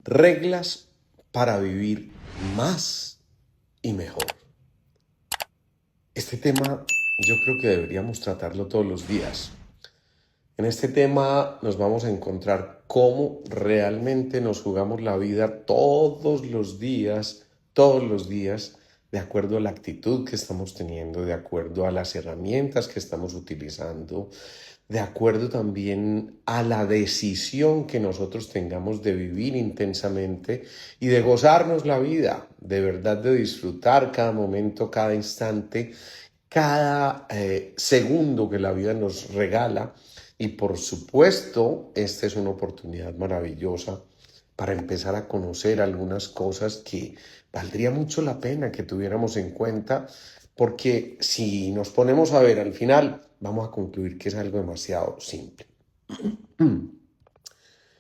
Reglas para vivir más y mejor. Este tema yo creo que deberíamos tratarlo todos los días. En este tema nos vamos a encontrar cómo realmente nos jugamos la vida todos los días, de acuerdo a la actitud que estamos teniendo, de acuerdo a las herramientas que estamos utilizando, de acuerdo también a la decisión que nosotros tengamos de vivir intensamente y de gozarnos la vida, de verdad de disfrutar cada momento, cada instante, cada segundo que la vida nos regala. Y por supuesto, esta es una oportunidad maravillosa para empezar a conocer algunas cosas que valdría mucho la pena que tuviéramos en cuenta, porque si nos ponemos a ver al final, vamos a concluir que es algo demasiado simple.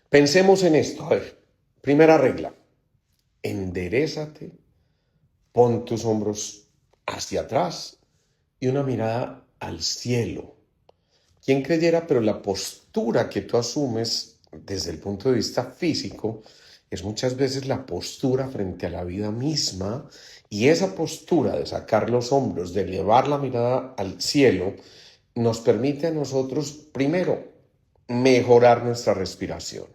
Pensemos en esto. A ver, primera regla, enderézate, pon tus hombros hacia atrás y una mirada al cielo. ¿Quién creyera? Pero la postura que tú asumes desde el punto de vista físico es muchas veces la postura frente a la vida misma, y esa postura de sacar los hombros, de elevar la mirada al cielo, nos permite a nosotros, primero, mejorar nuestra respiración.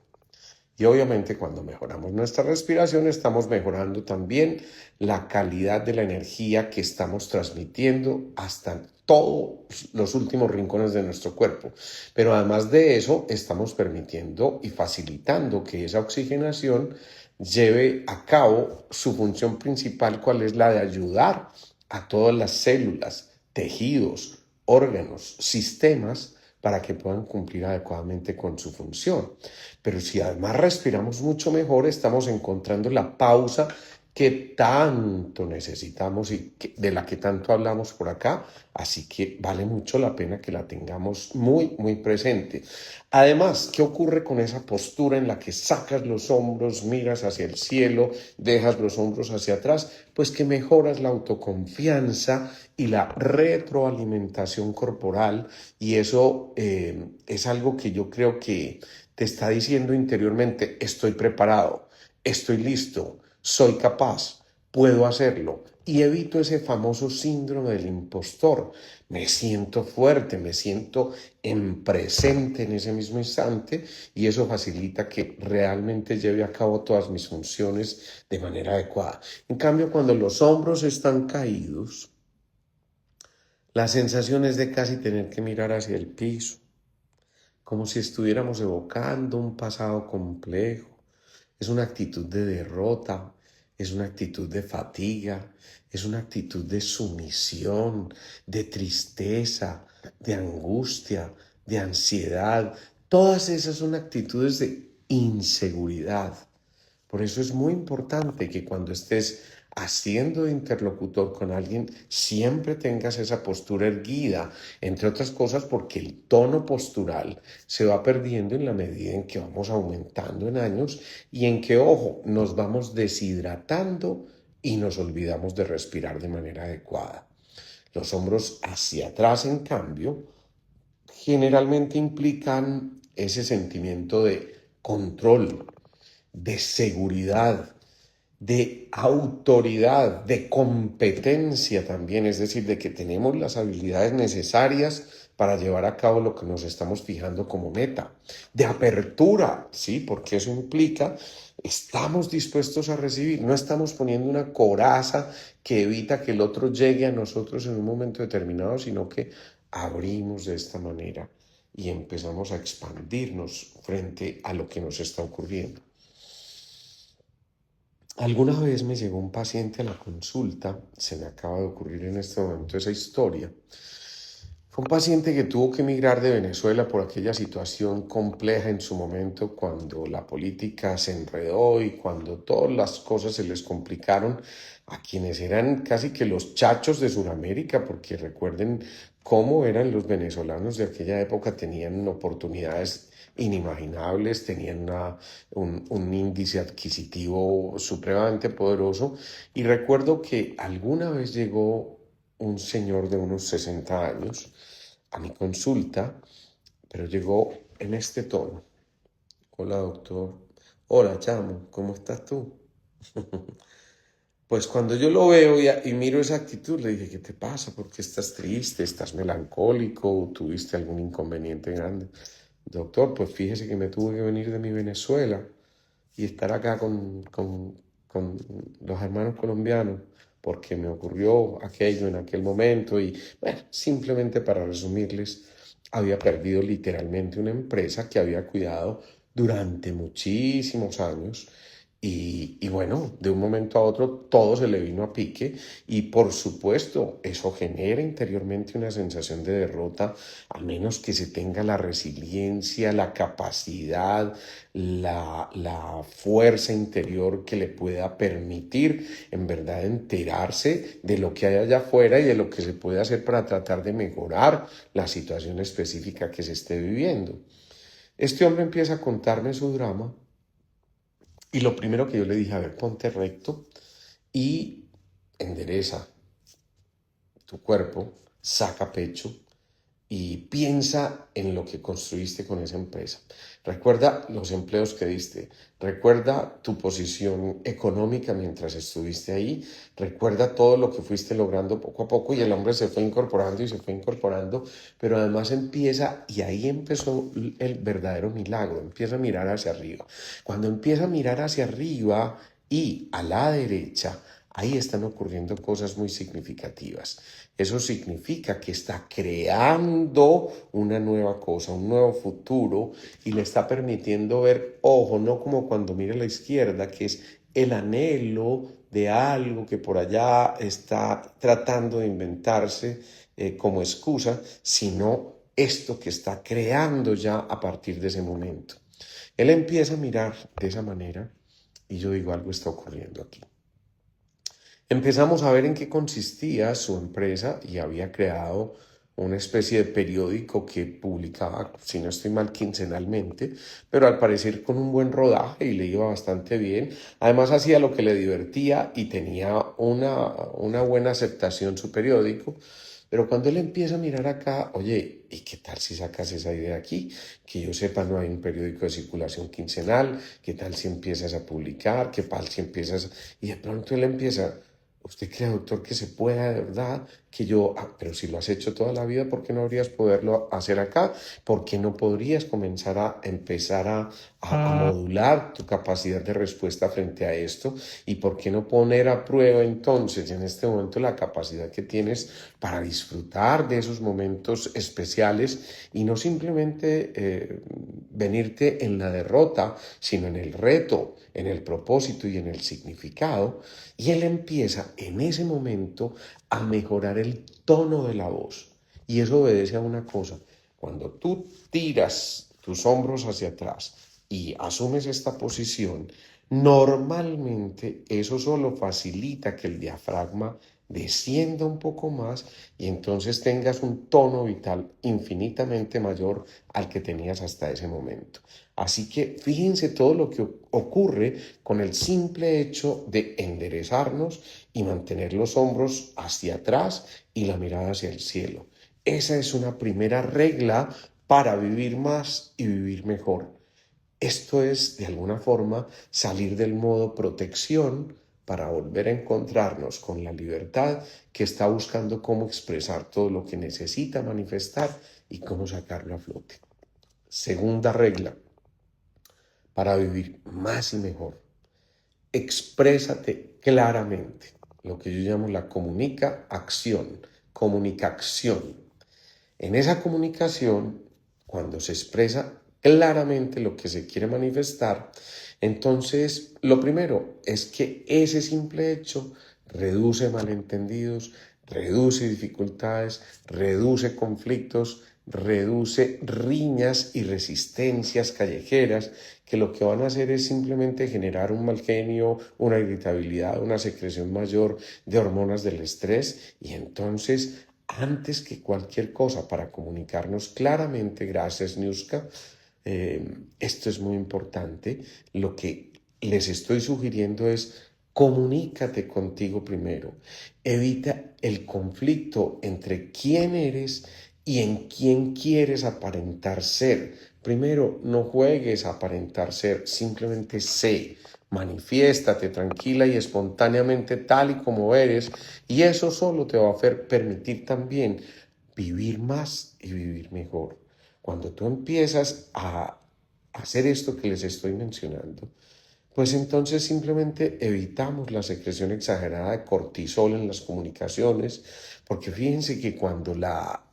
Y obviamente cuando mejoramos nuestra respiración estamos mejorando también la calidad de la energía que estamos transmitiendo hasta todos los últimos rincones de nuestro cuerpo. Pero además de eso estamos permitiendo y facilitando que esa oxigenación lleve a cabo su función principal, cuál es la de ayudar a todas las células, tejidos, órganos, sistemas, para que puedan cumplir adecuadamente con su función. Pero si además respiramos mucho mejor, estamos encontrando la pausa que tanto necesitamos y de la que tanto hablamos por acá, así que vale mucho la pena que la tengamos muy, muy presente. Además, ¿qué ocurre con esa postura en la que sacas los hombros, miras hacia el cielo, dejas los hombros hacia atrás? Pues que mejoras la autoconfianza y la retroalimentación corporal, y eso es algo que yo creo que te está diciendo interiormente: estoy preparado, estoy listo, soy capaz, puedo hacerlo. Y evito ese famoso síndrome del impostor. Me siento fuerte, me siento en presente en ese mismo instante, y eso facilita que realmente lleve a cabo todas mis funciones de manera adecuada. En cambio, cuando los hombros están caídos, la sensación es de casi tener que mirar hacia el piso, como si estuviéramos evocando un pasado complejo. Es una actitud de derrota, es una actitud de fatiga, es una actitud de sumisión, de tristeza, de angustia, de ansiedad. Todas esas son actitudes de inseguridad. Por eso es muy importante que cuando estés haciendo de interlocutor con alguien, siempre tengas esa postura erguida, entre otras cosas porque el tono postural se va perdiendo en la medida en que vamos aumentando en años y en que, ojo, nos vamos deshidratando y nos olvidamos de respirar de manera adecuada. Los hombros hacia atrás, en cambio, generalmente implican ese sentimiento de control, de seguridad, de autoridad, de competencia también, es decir, de que tenemos las habilidades necesarias para llevar a cabo lo que nos estamos fijando como meta, de apertura, sí, porque eso implica estamos dispuestos a recibir, no estamos poniendo una coraza que evita que el otro llegue a nosotros en un momento determinado, sino que abrimos de esta manera y empezamos a expandirnos frente a lo que nos está ocurriendo. Alguna vez me llegó un paciente a la consulta, se me acaba de ocurrir en este momento esa historia. Fue un paciente que tuvo que emigrar de Venezuela por aquella situación compleja en su momento, cuando la política se enredó y cuando todas las cosas se les complicaron a quienes eran casi que los chachos de Sudamérica, porque recuerden cómo eran los venezolanos de aquella época, tenían oportunidades inimaginables, tenían un índice adquisitivo supremamente poderoso. Y recuerdo que alguna vez llegó un señor de unos 60 años a mi consulta, pero llegó en este tono: hola doctor, Hola, chamo, ¿cómo estás tú? Pues cuando yo lo veo y miro esa actitud, le dije, ¿qué te pasa? ¿Por qué estás triste? ¿Estás melancólico? ¿Tuviste algún inconveniente grande? Doctor, pues fíjese que me tuve que venir de mi Venezuela y estar acá con los hermanos colombianos porque me ocurrió aquello en aquel momento y, bueno, simplemente para resumirles, había perdido literalmente una empresa que había cuidado durante muchísimos años y bueno, de un momento a otro todo se le vino a pique y por supuesto eso genera interiormente una sensación de derrota, a menos que se tenga la resiliencia, la capacidad, la fuerza interior que le pueda permitir en verdad enterarse de lo que hay allá afuera y de lo que se puede hacer para tratar de mejorar la situación específica que se esté viviendo. Este hombre empieza a contarme su drama y lo primero que yo le dije, a ver, ponte recto y endereza tu cuerpo, saca pecho y piensa en lo que construiste con esa empresa. Recuerda los empleos que diste, recuerda tu posición económica mientras estuviste ahí, recuerda todo lo que fuiste logrando poco a poco y el hombre se fue incorporando y se fue incorporando, pero además empieza, y ahí empezó el verdadero milagro, empieza a mirar hacia arriba. Cuando empieza a mirar hacia arriba y a la derecha, ahí están ocurriendo cosas muy significativas. Eso significa que está creando una nueva cosa, un nuevo futuro y le está permitiendo ver, ojo, no como cuando mira a la izquierda, que es el anhelo de algo que por allá está tratando de inventarse como excusa, sino esto que está creando ya a partir de ese momento. Él empieza a mirar de esa manera y yo digo, algo está ocurriendo aquí. Empezamos a ver en qué consistía su empresa y había creado una especie de periódico que publicaba, si no estoy mal, quincenalmente, pero al parecer con un buen rodaje y le iba bastante bien. Además hacía lo que le divertía y tenía una buena aceptación su periódico. Pero cuando él empieza a mirar acá, oye, ¿y qué tal si sacas esa idea aquí? Que yo sepa, no hay un periódico de circulación quincenal. ¿Qué tal si empiezas a publicar? ¿Qué tal si empiezas? Y de pronto él empieza, ¿usted cree, doctor, que se pueda de verdad? Que yo, pero si lo has hecho toda la vida, ¿por qué no habrías poderlo hacer acá? ¿Por qué no podrías comenzar a empezar a modular tu capacidad de respuesta frente a esto? ¿Y por qué no poner a prueba entonces en este momento la capacidad que tienes para disfrutar de esos momentos especiales y no simplemente venirte en la derrota, sino en el reto, en el propósito y en el significado? Y él empieza en ese momento a mejorar el tono de la voz. Y eso obedece a una cosa. Cuando tú tiras tus hombros hacia atrás y asumes esta posición, normalmente eso solo facilita que el diafragma descienda un poco más y entonces tengas un tono vital infinitamente mayor al que tenías hasta ese momento. Así que fíjense todo lo que ocurre con el simple hecho de enderezarnos y mantener los hombros hacia atrás y la mirada hacia el cielo. Esa es una primera regla para vivir más y vivir mejor. Esto es, de alguna forma, salir del modo protección para volver a encontrarnos con la libertad que está buscando cómo expresar todo lo que necesita manifestar y cómo sacarlo a flote. Segunda regla para vivir más y mejor. Exprésate claramente, lo que yo llamo la comunicación. En esa comunicación, cuando se expresa claramente lo que se quiere manifestar, entonces lo primero es que ese simple hecho reduce malentendidos, reduce dificultades, reduce conflictos, reduce riñas y resistencias callejeras que lo que van a hacer es simplemente generar un mal genio, una irritabilidad, una secreción mayor de hormonas del estrés y entonces antes que cualquier cosa para comunicarnos claramente, gracias Niuska, esto es muy importante, lo que les estoy sugiriendo es comunícate contigo primero, evita el conflicto entre quién eres y en quién quieres aparentar ser, Primero, no juegues a aparentar ser, simplemente sé, manifiéstate tranquila y espontáneamente tal y como eres, y eso solo te va a permitir también vivir más y vivir mejor. Cuando tú empiezas a hacer esto que les estoy mencionando, pues entonces simplemente evitamos la secreción exagerada de cortisol en las comunicaciones, porque fíjense que cuando la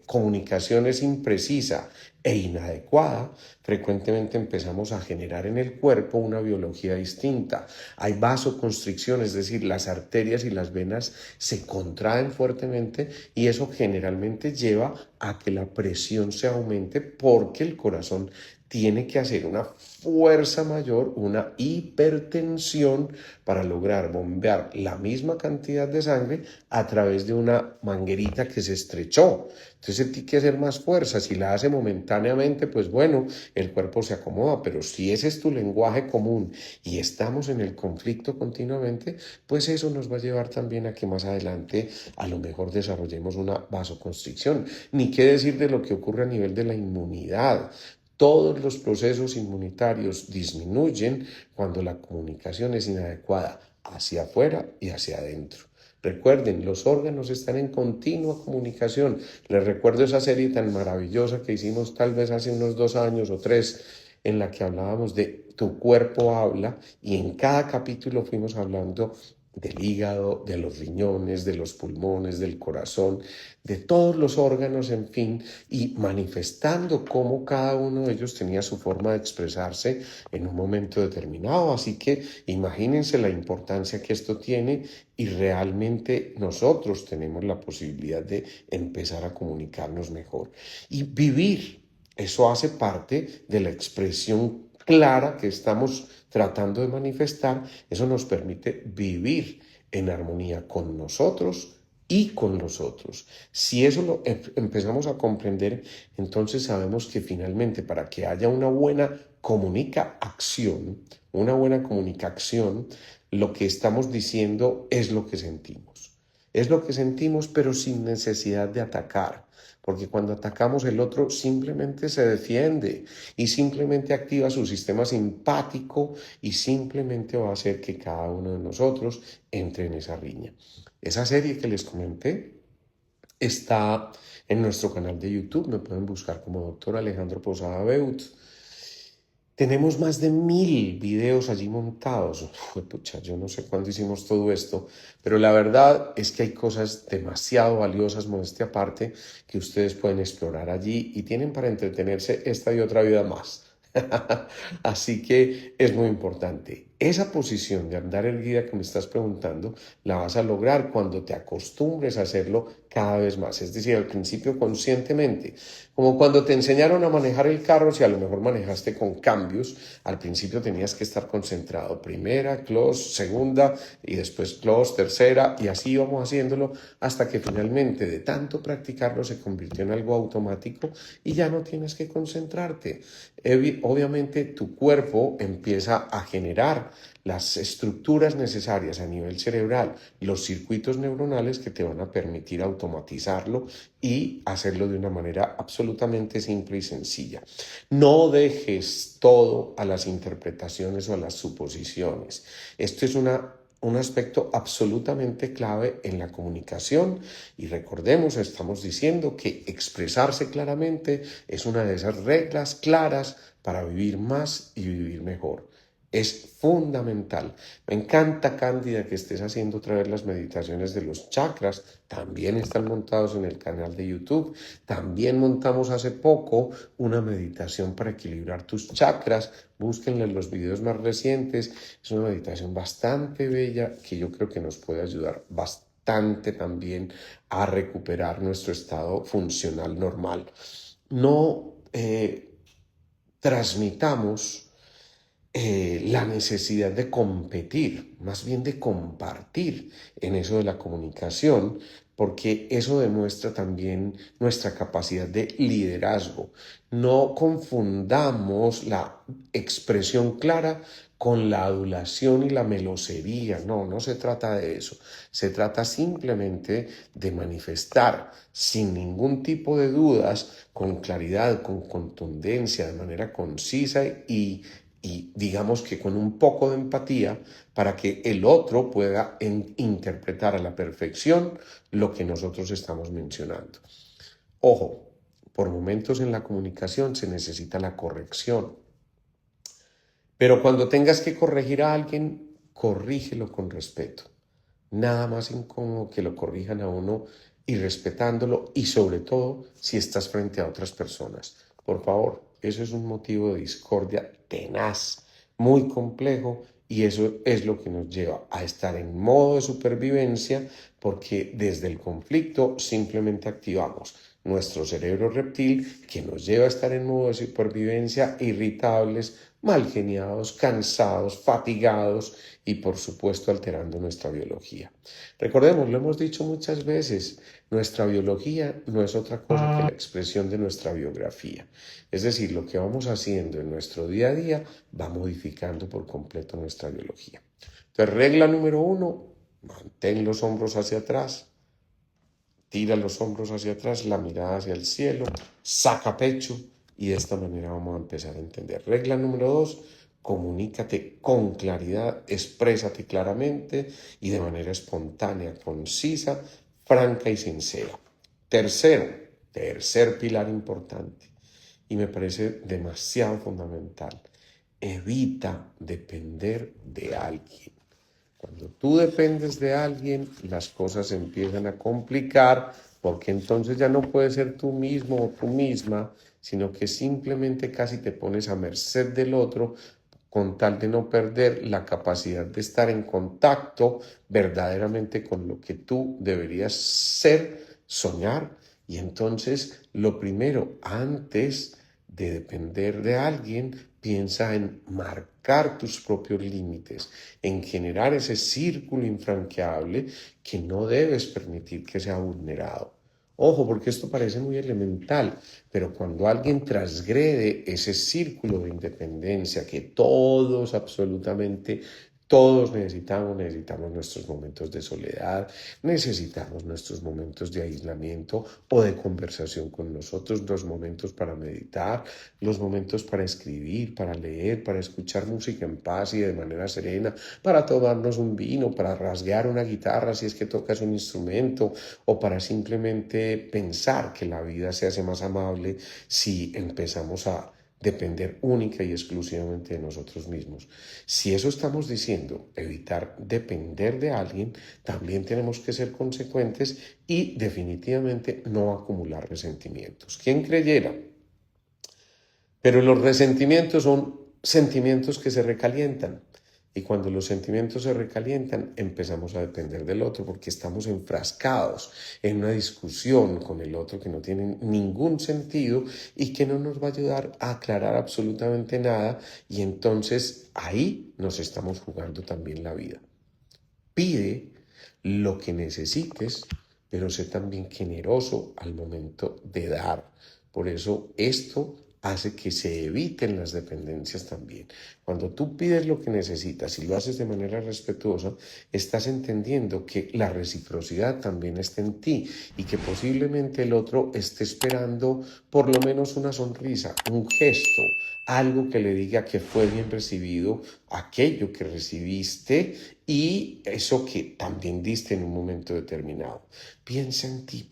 comunicación es imprecisa e inadecuada, frecuentemente empezamos a generar en el cuerpo una biología distinta. Hay vasoconstricción, es decir, las arterias y las venas se contraen fuertemente y eso generalmente lleva a que la presión se aumente porque el corazón tiene que hacer una fuerza mayor, una hipertensión para lograr bombear la misma cantidad de sangre a través de una manguerita que se estrechó. Entonces tiene que hacer más fuerza. Si la hace momentáneamente, pues bueno, el cuerpo se acomoda, pero si ese es tu lenguaje común y estamos en el conflicto continuamente, pues eso nos va a llevar también a que más adelante a lo mejor desarrollemos una vasoconstricción. Ni qué decir de lo que ocurre a nivel de la inmunidad. Todos los procesos inmunitarios disminuyen cuando la comunicación es inadecuada hacia afuera y hacia adentro. Recuerden, los órganos están en continua comunicación. Les recuerdo esa serie tan maravillosa que hicimos tal vez hace unos 2 años o 3, en la que hablábamos de Tu cuerpo habla, y en cada capítulo fuimos hablando del hígado, de los riñones, de los pulmones, del corazón, de todos los órganos, en fin, y manifestando cómo cada uno de ellos tenía su forma de expresarse en un momento determinado. Así que imagínense la importancia que esto tiene, y realmente nosotros tenemos la posibilidad de empezar a comunicarnos mejor y vivir. Eso hace parte de la expresión clara que estamos tratando de manifestar. Eso nos permite vivir en armonía con nosotros y con los otros. Si eso lo empezamos a comprender, entonces sabemos que finalmente para que haya una buena comunicación, lo que estamos diciendo es lo que sentimos. Es lo que sentimos, pero sin necesidad de atacar. Porque cuando atacamos, el otro simplemente se defiende y simplemente activa su sistema simpático y simplemente va a hacer que cada uno de nosotros entre en esa riña. Esa serie que les comenté está en nuestro canal de YouTube. Me pueden buscar como Dr. Alejandro Posada Beut. Tenemos más de 1000 videos allí montados. Pucha, yo no sé cuándo hicimos todo esto, pero la verdad es que hay cosas demasiado valiosas, modestia aparte, que ustedes pueden explorar allí y tienen para entretenerse esta y otra vida más. Así que es muy importante. Esa posición de andar erguida que me estás preguntando, la vas a lograr cuando te acostumbres a hacerlo cada vez más. Es decir, al principio conscientemente. Como cuando te enseñaron a manejar el carro, si a lo mejor manejaste con cambios, al principio tenías que estar concentrado. Primera, close, segunda y después close, tercera, y así íbamos haciéndolo hasta que finalmente de tanto practicarlo se convirtió en algo automático y ya no tienes que concentrarte. Obviamente tu cuerpo empieza a generar las estructuras necesarias a nivel cerebral, los circuitos neuronales que te van a permitir automatizarlo y hacerlo de una manera absolutamente simple y sencilla. No dejes todo a las interpretaciones o a las suposiciones. Esto es un aspecto absolutamente clave en la comunicación, y recordemos, estamos diciendo que expresarse claramente es una de esas reglas claras para vivir más y vivir mejor. Es fundamental. Me encanta, Cándida, que estés haciendo otra vez las meditaciones de los chakras. También están montados en el canal de YouTube. También montamos hace poco una meditación para equilibrar tus chakras. Búsquenla en los videos más recientes. Es una meditación bastante bella que yo creo que nos puede ayudar bastante también a recuperar nuestro estado funcional normal. No transmitamos la necesidad de competir, más bien de compartir en eso de la comunicación, porque eso demuestra también nuestra capacidad de liderazgo. No confundamos la expresión clara con la adulación y la melosería. No, no se trata de eso. Se trata simplemente de manifestar sin ningún tipo de dudas, con claridad, con contundencia, de manera concisa y digamos que con un poco de empatía para que el otro pueda interpretar a la perfección lo que nosotros estamos mencionando. Ojo, por momentos en la comunicación se necesita la corrección, pero cuando tengas que corregir a alguien, corrígelo con respeto. Nada más incómodo que lo corrijan a uno y respetándolo, y sobre todo si estás frente a otras personas. Por favor, eso es un motivo de discordia tenaz, muy complejo, y eso es lo que nos lleva a estar en modo de supervivencia, porque desde el conflicto simplemente activamos nuestro cerebro reptil, que nos lleva a estar en modo de supervivencia, irritables, mal geniados, cansados, fatigados y por supuesto alterando nuestra biología. Recordemos, lo hemos dicho muchas veces, nuestra biología no es otra cosa que la expresión de nuestra biografía. Es decir, lo que vamos haciendo en nuestro día a día va modificando por completo nuestra biología. Entonces, regla número 1, mantén los hombros hacia atrás. Tira los hombros hacia atrás, la mirada hacia el cielo, saca pecho y de esta manera vamos a empezar a entender. Regla número 2, comunícate con claridad, exprésate claramente y de manera espontánea, concisa, franca y sincera. Tercer pilar importante y me parece demasiado fundamental, evita depender de alguien. Cuando tú dependes de alguien, las cosas se empiezan a complicar porque entonces ya no puedes ser tú mismo o tú misma, sino que simplemente casi te pones a merced del otro con tal de no perder la capacidad de estar en contacto verdaderamente con lo que tú deberías ser, soñar. Y entonces, lo primero, antes de depender de alguien, piensa en marcar tus propios límites, en generar ese círculo infranqueable que no debes permitir que sea vulnerado. Ojo, porque esto parece muy elemental, pero cuando alguien transgrede ese círculo de independencia que todos, absolutamente todos necesitamos nuestros momentos de soledad, necesitamos nuestros momentos de aislamiento o de conversación con nosotros, los momentos para meditar, los momentos para escribir, para leer, para escuchar música en paz y de manera serena, para tomarnos un vino, para rasguear una guitarra si es que tocas un instrumento, o para simplemente pensar que la vida se hace más amable si empezamos a depender única y exclusivamente de nosotros mismos. Si eso estamos diciendo, evitar depender de alguien, también tenemos que ser consecuentes y definitivamente no acumular resentimientos. ¿Quién creyera? Pero los resentimientos son sentimientos que se recalientan. Y cuando los sentimientos se recalientan, empezamos a depender del otro porque estamos enfrascados en una discusión con el otro que no tiene ningún sentido y que no nos va a ayudar a aclarar absolutamente nada. Y entonces ahí nos estamos jugando también la vida. Pide lo que necesites, pero sé también generoso al momento de dar. Por eso esto hace que se eviten las dependencias también. Cuando tú pides lo que necesitas y lo haces de manera respetuosa, estás entendiendo que la reciprocidad también está en ti y que posiblemente el otro esté esperando por lo menos una sonrisa, un gesto, algo que le diga que fue bien recibido aquello que recibiste y eso que también diste en un momento determinado. Piensa en ti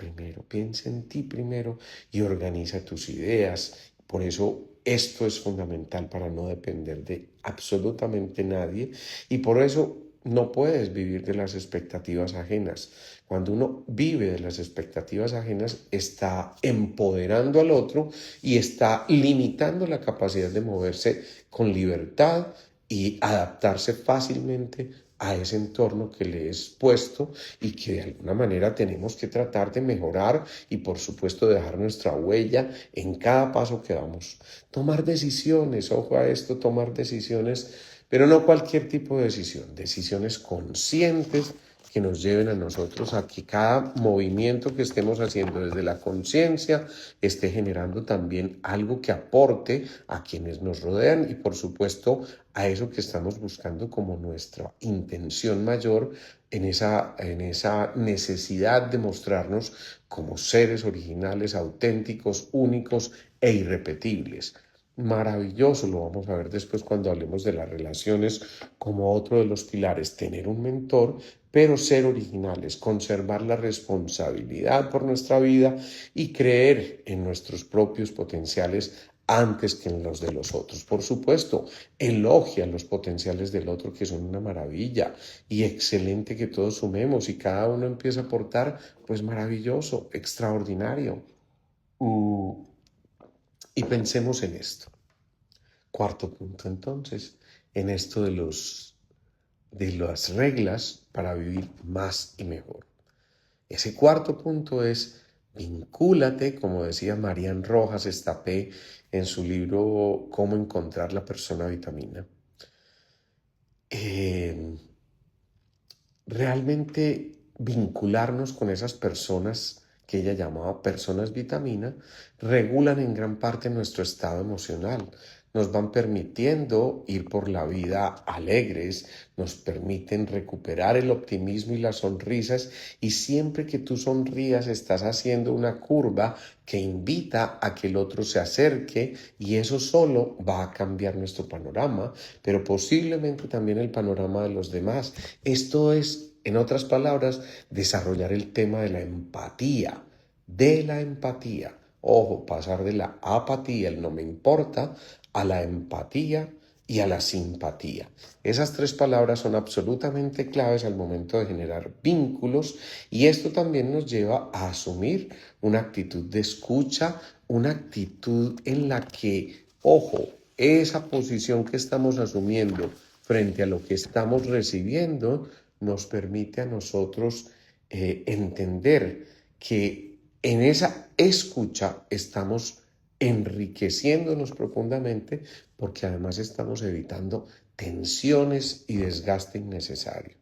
primero y organiza tus ideas. Por eso esto es fundamental para no depender de absolutamente nadie y por eso no puedes vivir de las expectativas ajenas. Cuando uno vive de las expectativas ajenas, está empoderando al otro y está limitando la capacidad de moverse con libertad y adaptarse fácilmente a ese entorno que le es puesto y que de alguna manera tenemos que tratar de mejorar y por supuesto dejar nuestra huella en cada paso que damos. Tomar decisiones, ojo a esto, tomar decisiones, pero no cualquier tipo de decisión, decisiones conscientes que nos lleven a nosotros a que cada movimiento que estemos haciendo desde la conciencia esté generando también algo que aporte a quienes nos rodean y por supuesto a eso que estamos buscando como nuestra intención mayor en esa necesidad de mostrarnos como seres originales, auténticos, únicos e irrepetibles. Maravilloso, lo vamos a ver después cuando hablemos de las relaciones como otro de los pilares, tener un mentor, pero ser originales, conservar la responsabilidad por nuestra vida y creer en nuestros propios potenciales antes que en los de los otros. Por supuesto, elogia los potenciales del otro que son una maravilla y excelente que todos sumemos y cada uno empieza a aportar, pues maravilloso, extraordinario. Y pensemos en esto. Cuarto punto, entonces, en esto de las reglas para vivir más y mejor. Ese cuarto punto es vincúlate, como decía Marian Rojas Estapé en su libro Cómo encontrar la persona vitamina. Realmente vincularnos con esas personas que ella llamaba personas vitamina, regulan en gran parte nuestro estado emocional. Nos van permitiendo ir por la vida alegres, nos permiten recuperar el optimismo y las sonrisas y siempre que tú sonrías estás haciendo una curva que invita a que el otro se acerque y eso solo va a cambiar nuestro panorama, pero posiblemente también el panorama de los demás. Esto es, en otras palabras, desarrollar el tema de la empatía, Ojo, pasar de la apatía, el no me importa, a la empatía y a la simpatía. Esas tres palabras son absolutamente claves al momento de generar vínculos y esto también nos lleva a asumir una actitud de escucha, una actitud en la que, ojo, esa posición que estamos asumiendo frente a lo que estamos recibiendo nos permite a nosotros entender que en esa escucha estamos enriqueciéndonos profundamente porque además estamos evitando tensiones y desgaste innecesario.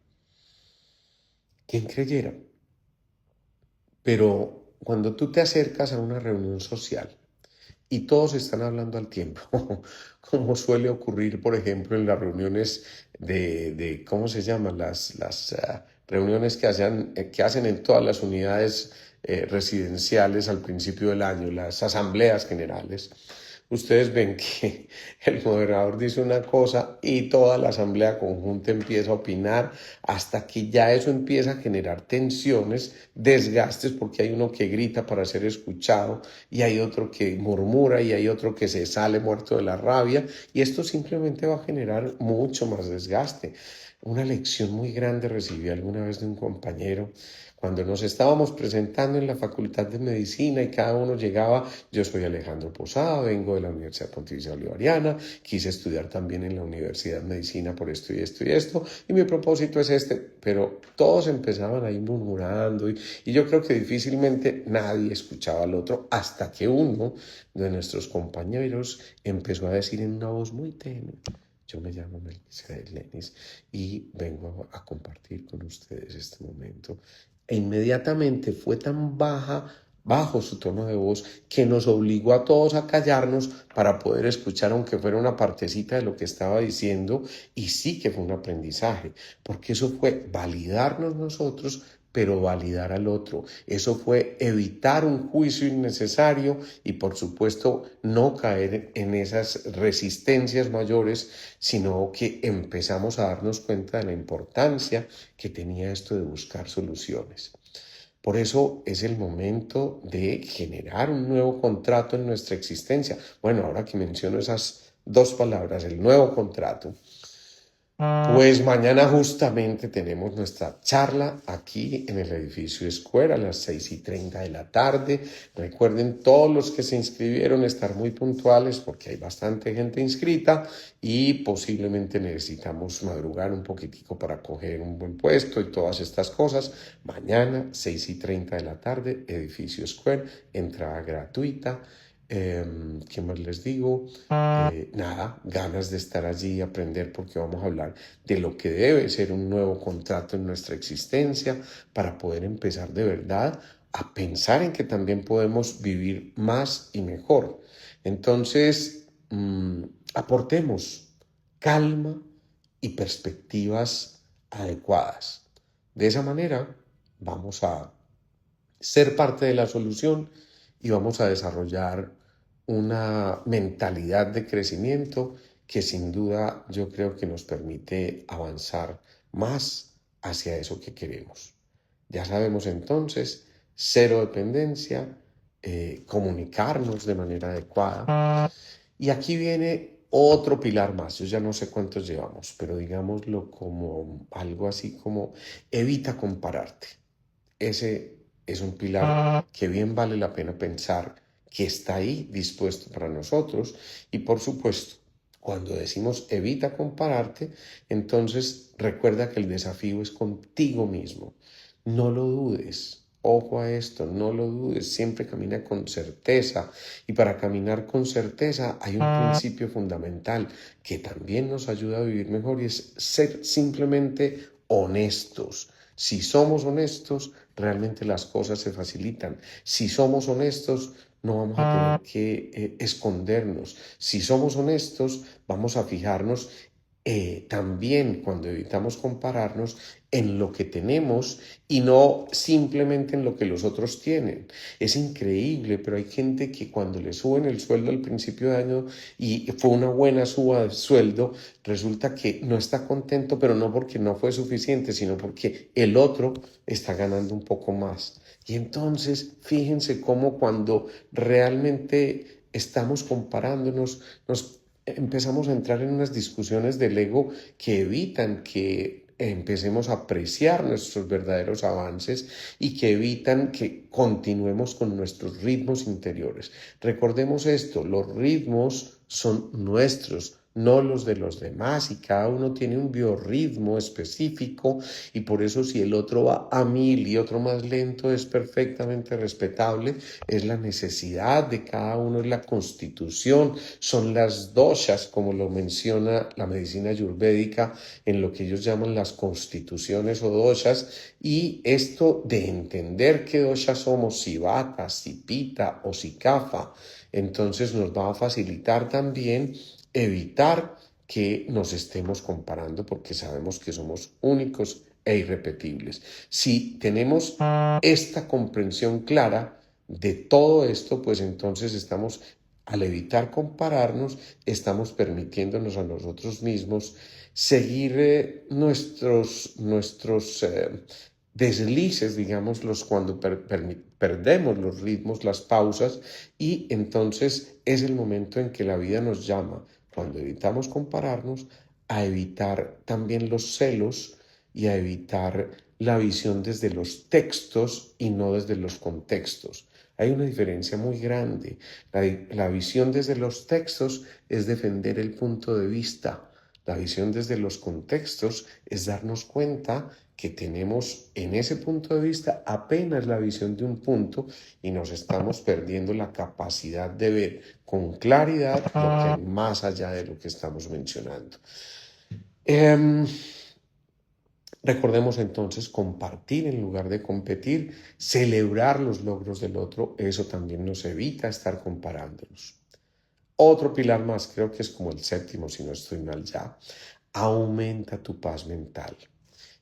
¿Quién creyera? Pero cuando tú te acercas a una reunión social y todos están hablando al tiempo, como suele ocurrir, por ejemplo, en las reuniones de ¿cómo se llaman? Las reuniones que hacen en todas las unidades residenciales al principio del año, las asambleas generales. Ustedes ven que el moderador dice una cosa y toda la asamblea conjunta empieza a opinar hasta que ya eso empieza a generar tensiones, desgastes, porque hay uno que grita para ser escuchado y hay otro que murmura y hay otro que se sale muerto de la rabia y esto simplemente va a generar mucho más desgaste. Una lección muy grande recibí alguna vez de un compañero cuando nos estábamos presentando en la Facultad de Medicina y cada uno llegaba, yo soy Alejandro Posada, vengo de la Universidad Pontificia Bolivariana, quise estudiar también en la Universidad de Medicina por esto y esto y esto, y mi propósito es este, pero todos empezaban ahí murmurando y yo creo que difícilmente nadie escuchaba al otro hasta que uno de nuestros compañeros empezó a decir en una voz muy tenue, yo me llamo Melquisedec Lenis y vengo a compartir con ustedes este momento. E inmediatamente fue tan bajo su tono de voz que nos obligó a todos a callarnos para poder escuchar aunque fuera una partecita de lo que estaba diciendo y sí que fue un aprendizaje, porque eso fue validarnos nosotros pero validar al otro. Eso fue evitar un juicio innecesario y por supuesto no caer en esas resistencias mayores, sino que empezamos a darnos cuenta de la importancia que tenía esto de buscar soluciones. Por eso es el momento de generar un nuevo contrato en nuestra existencia. Bueno, ahora que menciono esas dos palabras, el nuevo contrato, pues mañana justamente tenemos nuestra charla aquí en el edificio Square a las 6:30 de la tarde. Recuerden todos los que se inscribieron estar muy puntuales porque hay bastante gente inscrita y posiblemente necesitamos madrugar un poquitico para coger un buen puesto y todas estas cosas. Mañana 6:30 de la tarde, edificio Square, entrada gratuita. ¿Qué más les digo? Nada, ganas de estar allí y aprender porque vamos a hablar de lo que debe ser un nuevo contrato en nuestra existencia para poder empezar de verdad a pensar en que también podemos vivir más y mejor. Entonces, aportemos calma y perspectivas adecuadas. De esa manera, vamos a ser parte de la solución y vamos a desarrollar una mentalidad de crecimiento que sin duda yo creo que nos permite avanzar más hacia eso que queremos. Ya sabemos entonces, cero dependencia, comunicarnos de manera adecuada. Y aquí viene otro pilar más, yo ya no sé cuántos llevamos, pero digámoslo como algo así como evita compararte. Ese es un pilar que bien vale la pena pensar que está ahí dispuesto para nosotros. Y por supuesto, cuando decimos evita compararte, entonces recuerda que el desafío es contigo mismo. No lo dudes. Ojo a esto, no lo dudes, siempre camina con certeza. Y para caminar con certeza hay un principio fundamental que también nos ayuda a vivir mejor y es ser simplemente honestos. Si somos honestos, realmente las cosas se facilitan. Si somos honestos, no vamos a tener que escondernos. Si somos honestos, vamos a fijarnos también cuando evitamos compararnos en lo que tenemos y no simplemente en lo que los otros tienen. Es increíble, pero hay gente que cuando le suben el sueldo al principio de año y fue una buena suba de sueldo, resulta que no está contento, pero no porque no fue suficiente, sino porque el otro está ganando un poco más. Y entonces, fíjense cómo cuando realmente estamos comparándonos, nos empezamos a entrar en unas discusiones del ego que evitan que empecemos a apreciar nuestros verdaderos avances y que evitan que continuemos con nuestros ritmos interiores. Recordemos esto, los ritmos son nuestros, no los de los demás, y cada uno tiene un biorritmo específico y por eso si el otro va a 1000 y otro más lento es perfectamente respetable, es la necesidad de cada uno, es la constitución, son las doshas como lo menciona la medicina ayurvédica en lo que ellos llaman las constituciones o doshas, y esto de entender qué doshas somos, si vata, si pita o si kapha, entonces nos va a facilitar también evitar que nos estemos comparando porque sabemos que somos únicos e irrepetibles. Si tenemos esta comprensión clara de todo esto, pues entonces estamos, al evitar compararnos, estamos permitiéndonos a nosotros mismos seguir nuestros deslices, digámoslos, cuando perdemos los ritmos, las pausas, y entonces es el momento en que la vida nos llama, cuando evitamos compararnos, a evitar también los celos y a evitar la visión desde los textos y no desde los contextos. Hay una diferencia muy grande. La visión desde los textos es defender el punto de vista. La visión desde los contextos es darnos cuenta que tenemos en ese punto de vista apenas la visión de un punto y nos estamos perdiendo la capacidad de ver con claridad lo que hay más allá de lo que estamos mencionando. Recordemos entonces compartir en lugar de competir, celebrar los logros del otro, eso también nos evita estar comparándonos. Otro pilar más, creo que es como el séptimo, si no estoy mal ya, aumenta tu paz mental.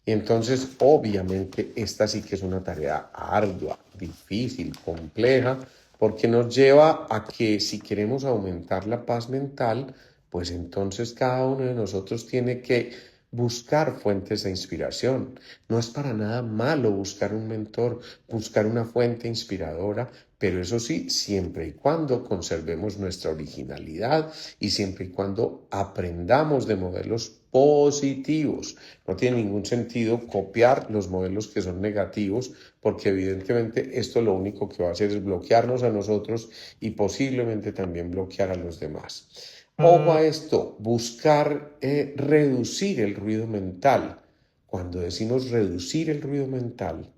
Y entonces, obviamente, esta sí que es una tarea ardua, difícil, compleja, porque nos lleva a que si queremos aumentar la paz mental, pues entonces cada uno de nosotros tiene que buscar fuentes de inspiración. No es para nada malo buscar un mentor, buscar una fuente inspiradora, pero eso sí, siempre y cuando conservemos nuestra originalidad y siempre y cuando aprendamos de modelos positivos. No tiene ningún sentido copiar los modelos que son negativos, porque evidentemente esto lo único que va a hacer es bloquearnos a nosotros y posiblemente también bloquear a los demás. Ojo a esto, buscar reducir el ruido mental. Cuando decimos reducir el ruido mental,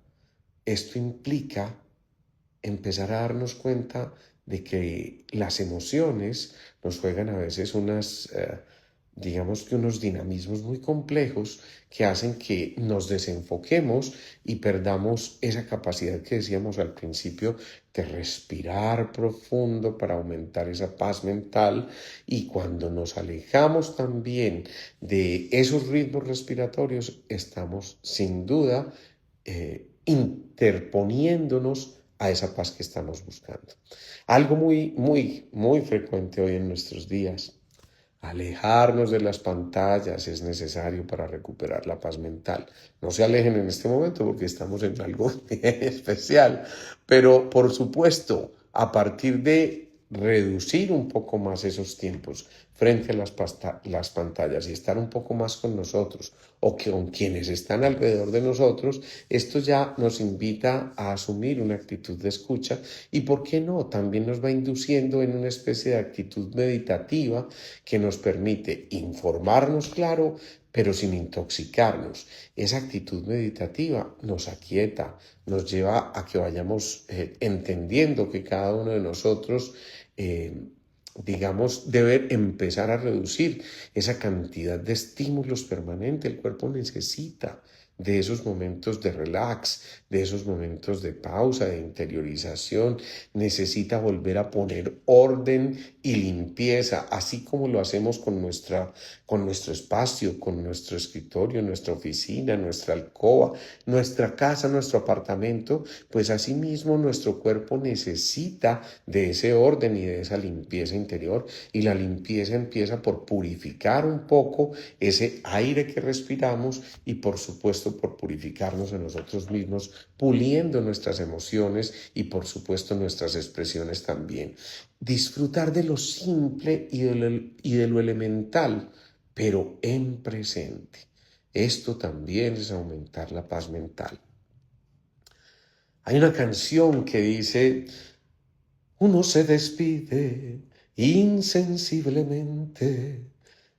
esto implica empezar a darnos cuenta de que las emociones nos juegan a veces digamos que unos dinamismos muy complejos que hacen que nos desenfoquemos y perdamos esa capacidad que decíamos al principio de respirar profundo para aumentar esa paz mental. Y cuando nos alejamos también de esos ritmos respiratorios, estamos sin duda interponiéndonos a esa paz que estamos buscando. Algo muy frecuente hoy en nuestros días. Alejarnos de las pantallas es necesario para recuperar la paz mental. No se alejen en este momento porque estamos en algo especial, pero por supuesto, a partir de reducir un poco más esos tiempos frente a las pantallas y estar un poco más con nosotros o con quienes están alrededor de nosotros, esto ya nos invita a asumir una actitud de escucha y, ¿por qué no?, también nos va induciendo en una especie de actitud meditativa que nos permite informarnos, claro, pero sin intoxicarnos. Esa actitud meditativa nos aquieta, nos lleva a que vayamos entendiendo que cada uno de nosotros, digamos, debe empezar a reducir esa cantidad de estímulos permanente. El cuerpo necesita de esos momentos de relax, de esos momentos de pausa, de interiorización. Necesita volver a poner orden y limpieza, así como lo hacemos con nuestro espacio, con nuestro escritorio, nuestra oficina, nuestra alcoba, nuestra casa, nuestro apartamento. Pues asimismo nuestro cuerpo necesita de ese orden y de esa limpieza interior, y la limpieza empieza por purificar un poco ese aire que respiramos y, por supuesto, por purificarnos a nosotros mismos, puliendo nuestras emociones y, por supuesto, nuestras expresiones también. Disfrutar de lo simple y de lo elemental, pero en presente. Esto también es aumentar la paz mental. Hay una canción que dice: uno se despide insensiblemente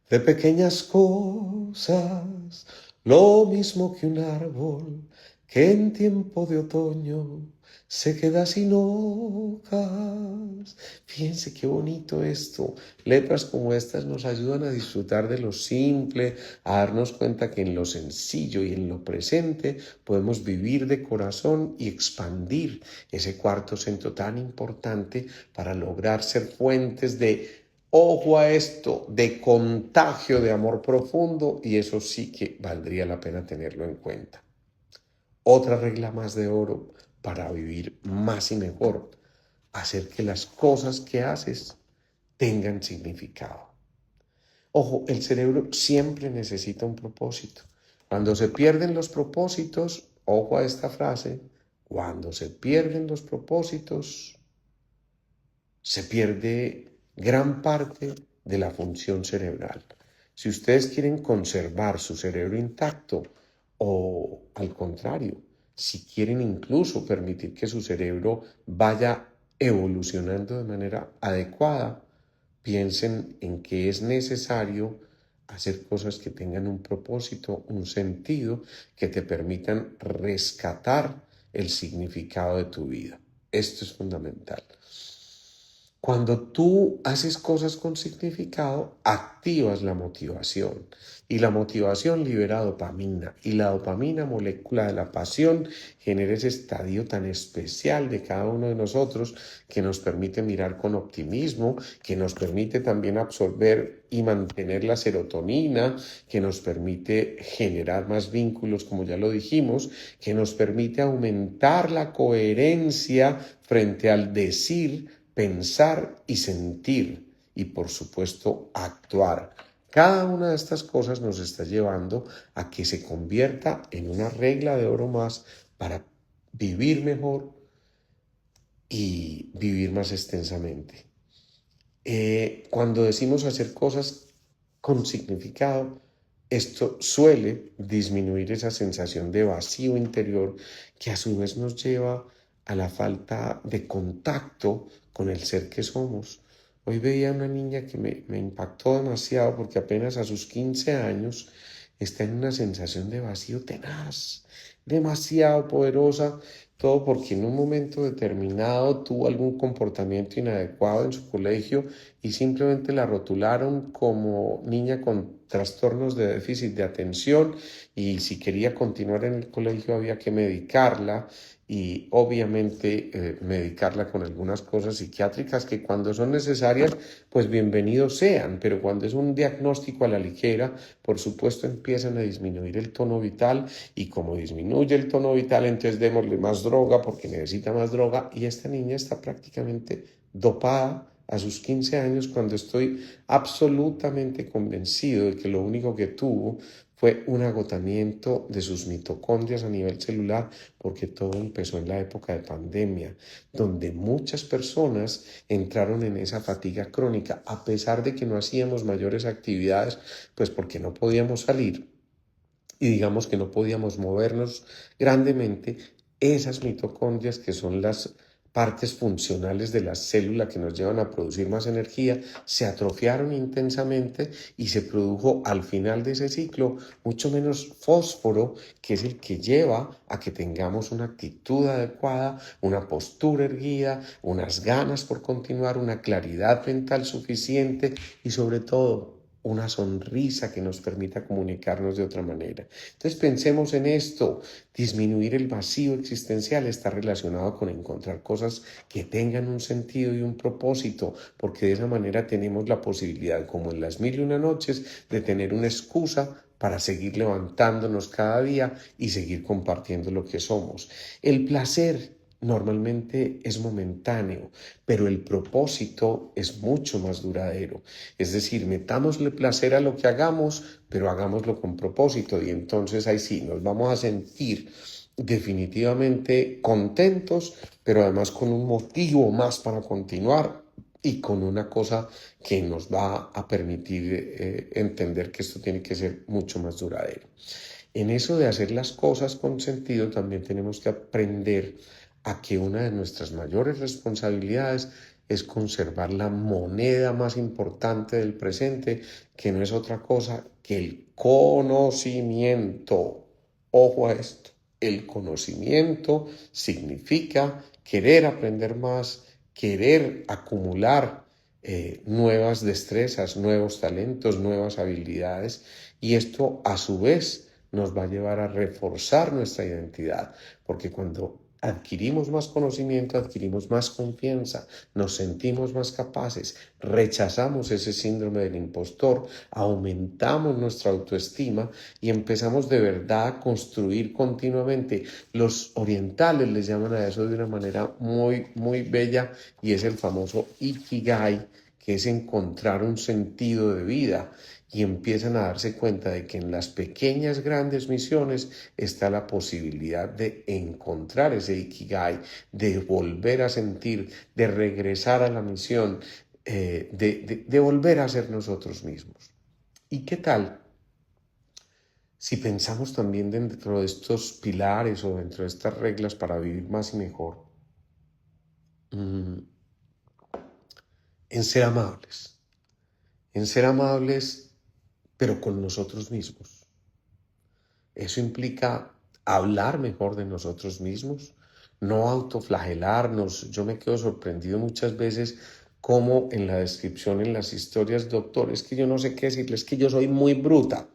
de pequeñas cosas, lo mismo que un árbol que en tiempo de otoño se queda sin hojas. Fíjense qué bonito esto. Letras como estas nos ayudan a disfrutar de lo simple, a darnos cuenta que en lo sencillo y en lo presente podemos vivir de corazón y expandir ese cuarto centro tan importante para lograr ser fuentes de, ojo a esto, de contagio de amor profundo, y eso sí que valdría la pena tenerlo en cuenta. Otra regla más de oro para vivir más y mejor: hacer que las cosas que haces tengan significado. Ojo, el cerebro siempre necesita un propósito. Cuando se pierden los propósitos, ojo a esta frase, cuando se pierden los propósitos, se pierde gran parte de la función cerebral. Si ustedes quieren conservar su cerebro intacto, o al contrario, si quieren incluso permitir que su cerebro vaya evolucionando de manera adecuada, piensen en que es necesario hacer cosas que tengan un propósito, un sentido, que te permitan rescatar el significado de tu vida. Esto es fundamental. Cuando tú haces cosas con significado, activas la motivación, y la motivación libera dopamina, y la dopamina, molécula de la pasión, genera ese estadio tan especial de cada uno de nosotros que nos permite mirar con optimismo, que nos permite también absorber y mantener la serotonina, que nos permite generar más vínculos, como ya lo dijimos, que nos permite aumentar la coherencia frente al decir, pensar y sentir, y por supuesto actuar. Cada una de estas cosas nos está llevando a que se convierta en una regla de oro más para vivir mejor y vivir más extensamente. Cuando decimos hacer cosas con significado, esto suele disminuir esa sensación de vacío interior que a su vez nos lleva a la falta de contacto con el ser que somos. Hoy veía una niña que me impactó demasiado porque apenas a sus 15 años está en una sensación de vacío tenaz, demasiado poderosa, todo porque en un momento determinado tuvo algún comportamiento inadecuado en su colegio y simplemente la rotularon como niña con trastornos de déficit de atención, y si quería continuar en el colegio había que medicarla, y obviamente medicarla con algunas cosas psiquiátricas que cuando son necesarias pues bienvenidos sean, pero cuando es un diagnóstico a la ligera, por supuesto empiezan a disminuir el tono vital, y como disminuye el tono vital, entonces démosle más droga porque necesita más droga, y esta niña está prácticamente dopada a sus 15 años, cuando estoy absolutamente convencido de que lo único que tuvo fue un agotamiento de sus mitocondrias a nivel celular, porque todo empezó en la época de pandemia, donde muchas personas entraron en esa fatiga crónica, a pesar de que no hacíamos mayores actividades, pues porque no podíamos salir y digamos que no podíamos movernos grandemente. Esas mitocondrias, que son las partes funcionales de la célula que nos llevan a producir más energía, se atrofiaron intensamente y se produjo al final de ese ciclo mucho menos fósforo, que es el que lleva a que tengamos una actitud adecuada, una postura erguida, unas ganas por continuar, una claridad mental suficiente y sobre todo una sonrisa que nos permita comunicarnos de otra manera. Entonces pensemos en esto. Disminuir el vacío existencial está relacionado con encontrar cosas que tengan un sentido y un propósito, porque de esa manera tenemos la posibilidad, como en las 1001 noches, de tener una excusa para seguir levantándonos cada día y seguir compartiendo lo que somos. El placer normalmente es momentáneo, pero el propósito es mucho más duradero. Es decir, metámosle placer a lo que hagamos, pero hagámoslo con propósito, y entonces ahí sí nos vamos a sentir definitivamente contentos, pero además con un motivo más para continuar y con una cosa que nos va a permitir entender que esto tiene que ser mucho más duradero. En eso de hacer las cosas con sentido, también tenemos que aprender a que una de nuestras mayores responsabilidades es conservar la moneda más importante del presente, que no es otra cosa que el conocimiento. Ojo a esto, el conocimiento significa querer aprender más, querer acumular nuevas destrezas, nuevos talentos, nuevas habilidades, y esto a su vez nos va a llevar a reforzar nuestra identidad, porque cuando adquirimos más conocimiento, adquirimos más confianza, nos sentimos más capaces, rechazamos ese síndrome del impostor, aumentamos nuestra autoestima y empezamos de verdad a construir continuamente. Los orientales les llaman a eso de una manera muy, muy bella, y es el famoso Ikigai, que es encontrar un sentido de vida, y empiezan a darse cuenta de que en las pequeñas, grandes misiones está la posibilidad de encontrar ese Ikigai, de volver a sentir, de regresar a la misión, de volver a ser nosotros mismos. ¿Y qué tal si pensamos también dentro de estos pilares o dentro de estas reglas para vivir más y mejor, en ser amables? En ser amables, pero con nosotros mismos. Eso implica hablar mejor de nosotros mismos, no autoflagelarnos. Yo me quedo sorprendido muchas veces cómo en la descripción, en las historias, doctor, es que yo no sé qué decirles, es que yo soy muy bruta.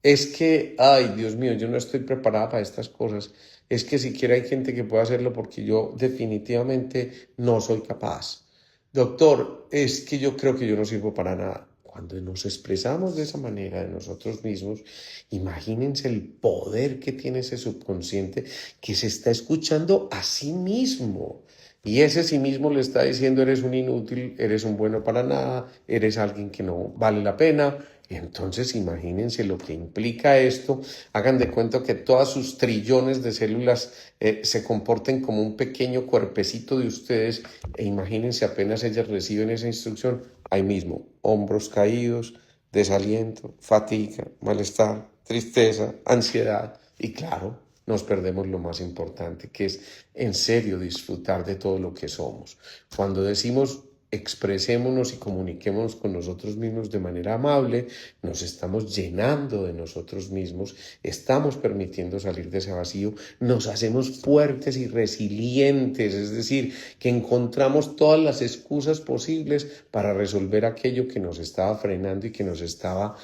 Es que, ay, Dios mío, yo no estoy preparada para estas cosas. Es que siquiera hay gente que puede hacerlo porque yo definitivamente no soy capaz. Doctor, es que yo creo que yo no sirvo para nada. Cuando nos expresamos de esa manera de nosotros mismos, imagínense el poder que tiene ese subconsciente, que se está escuchando a sí mismo. Y ese sí mismo le está diciendo: eres un inútil, eres un bueno para nada, eres alguien que no vale la pena. Entonces imagínense lo que implica esto. Hagan de cuenta que todas sus trillones de células se comporten como un pequeño cuerpecito de ustedes, e imagínense apenas ellas reciben esa instrucción, ahí mismo, hombros caídos, desaliento, fatiga, malestar, tristeza, ansiedad, y claro, nos perdemos lo más importante, que es en serio disfrutar de todo lo que somos. Cuando decimos expresémonos y comuniquémonos con nosotros mismos de manera amable, nos estamos llenando de nosotros mismos, estamos permitiendo salir de ese vacío, nos hacemos fuertes y resilientes, es decir, que encontramos todas las excusas posibles para resolver aquello que nos estaba frenando y que nos estaba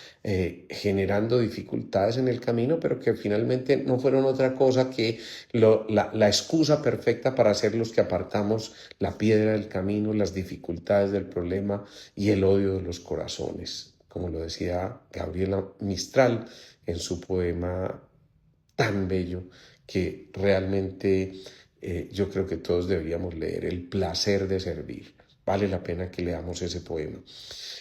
generando dificultades en el camino, pero que finalmente no fueron otra cosa que la excusa perfecta para ser los que apartamos la piedra del camino, las dificultades del problema y el odio de los corazones, como lo decía Gabriela Mistral en su poema tan bello que realmente yo creo que todos deberíamos leer, El placer de servir. Vale la pena que leamos ese poema.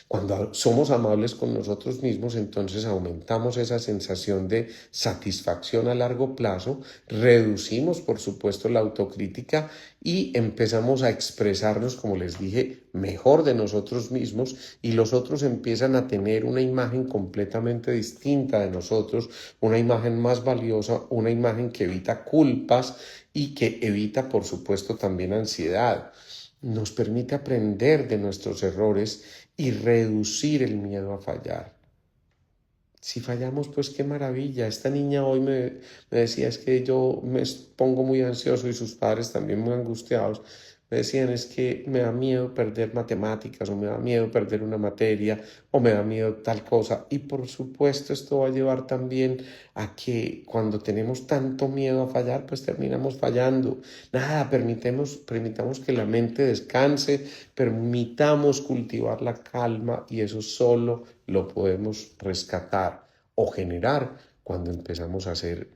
Cuando somos amables con nosotros mismos, entonces aumentamos esa sensación de satisfacción a largo plazo, reducimos, por supuesto, la autocrítica y empezamos a expresarnos, como les dije, mejor de nosotros mismos, y los otros empiezan a tener una imagen completamente distinta de nosotros, una imagen más valiosa, una imagen que evita culpas y que evita, por supuesto, también ansiedad. Nos permite aprender de nuestros errores y reducir el miedo a fallar. Si fallamos, pues qué maravilla. Esta niña hoy me decía, es que yo me pongo muy ansioso y sus padres también muy angustiados. Me decían, es que me da miedo perder matemáticas o me da miedo perder una materia o me da miedo tal cosa. Y por supuesto esto va a llevar también a que cuando tenemos tanto miedo a fallar, pues terminamos fallando. Nada, permitamos que la mente descanse, permitamos cultivar la calma, y eso solo lo podemos rescatar o generar cuando empezamos a ser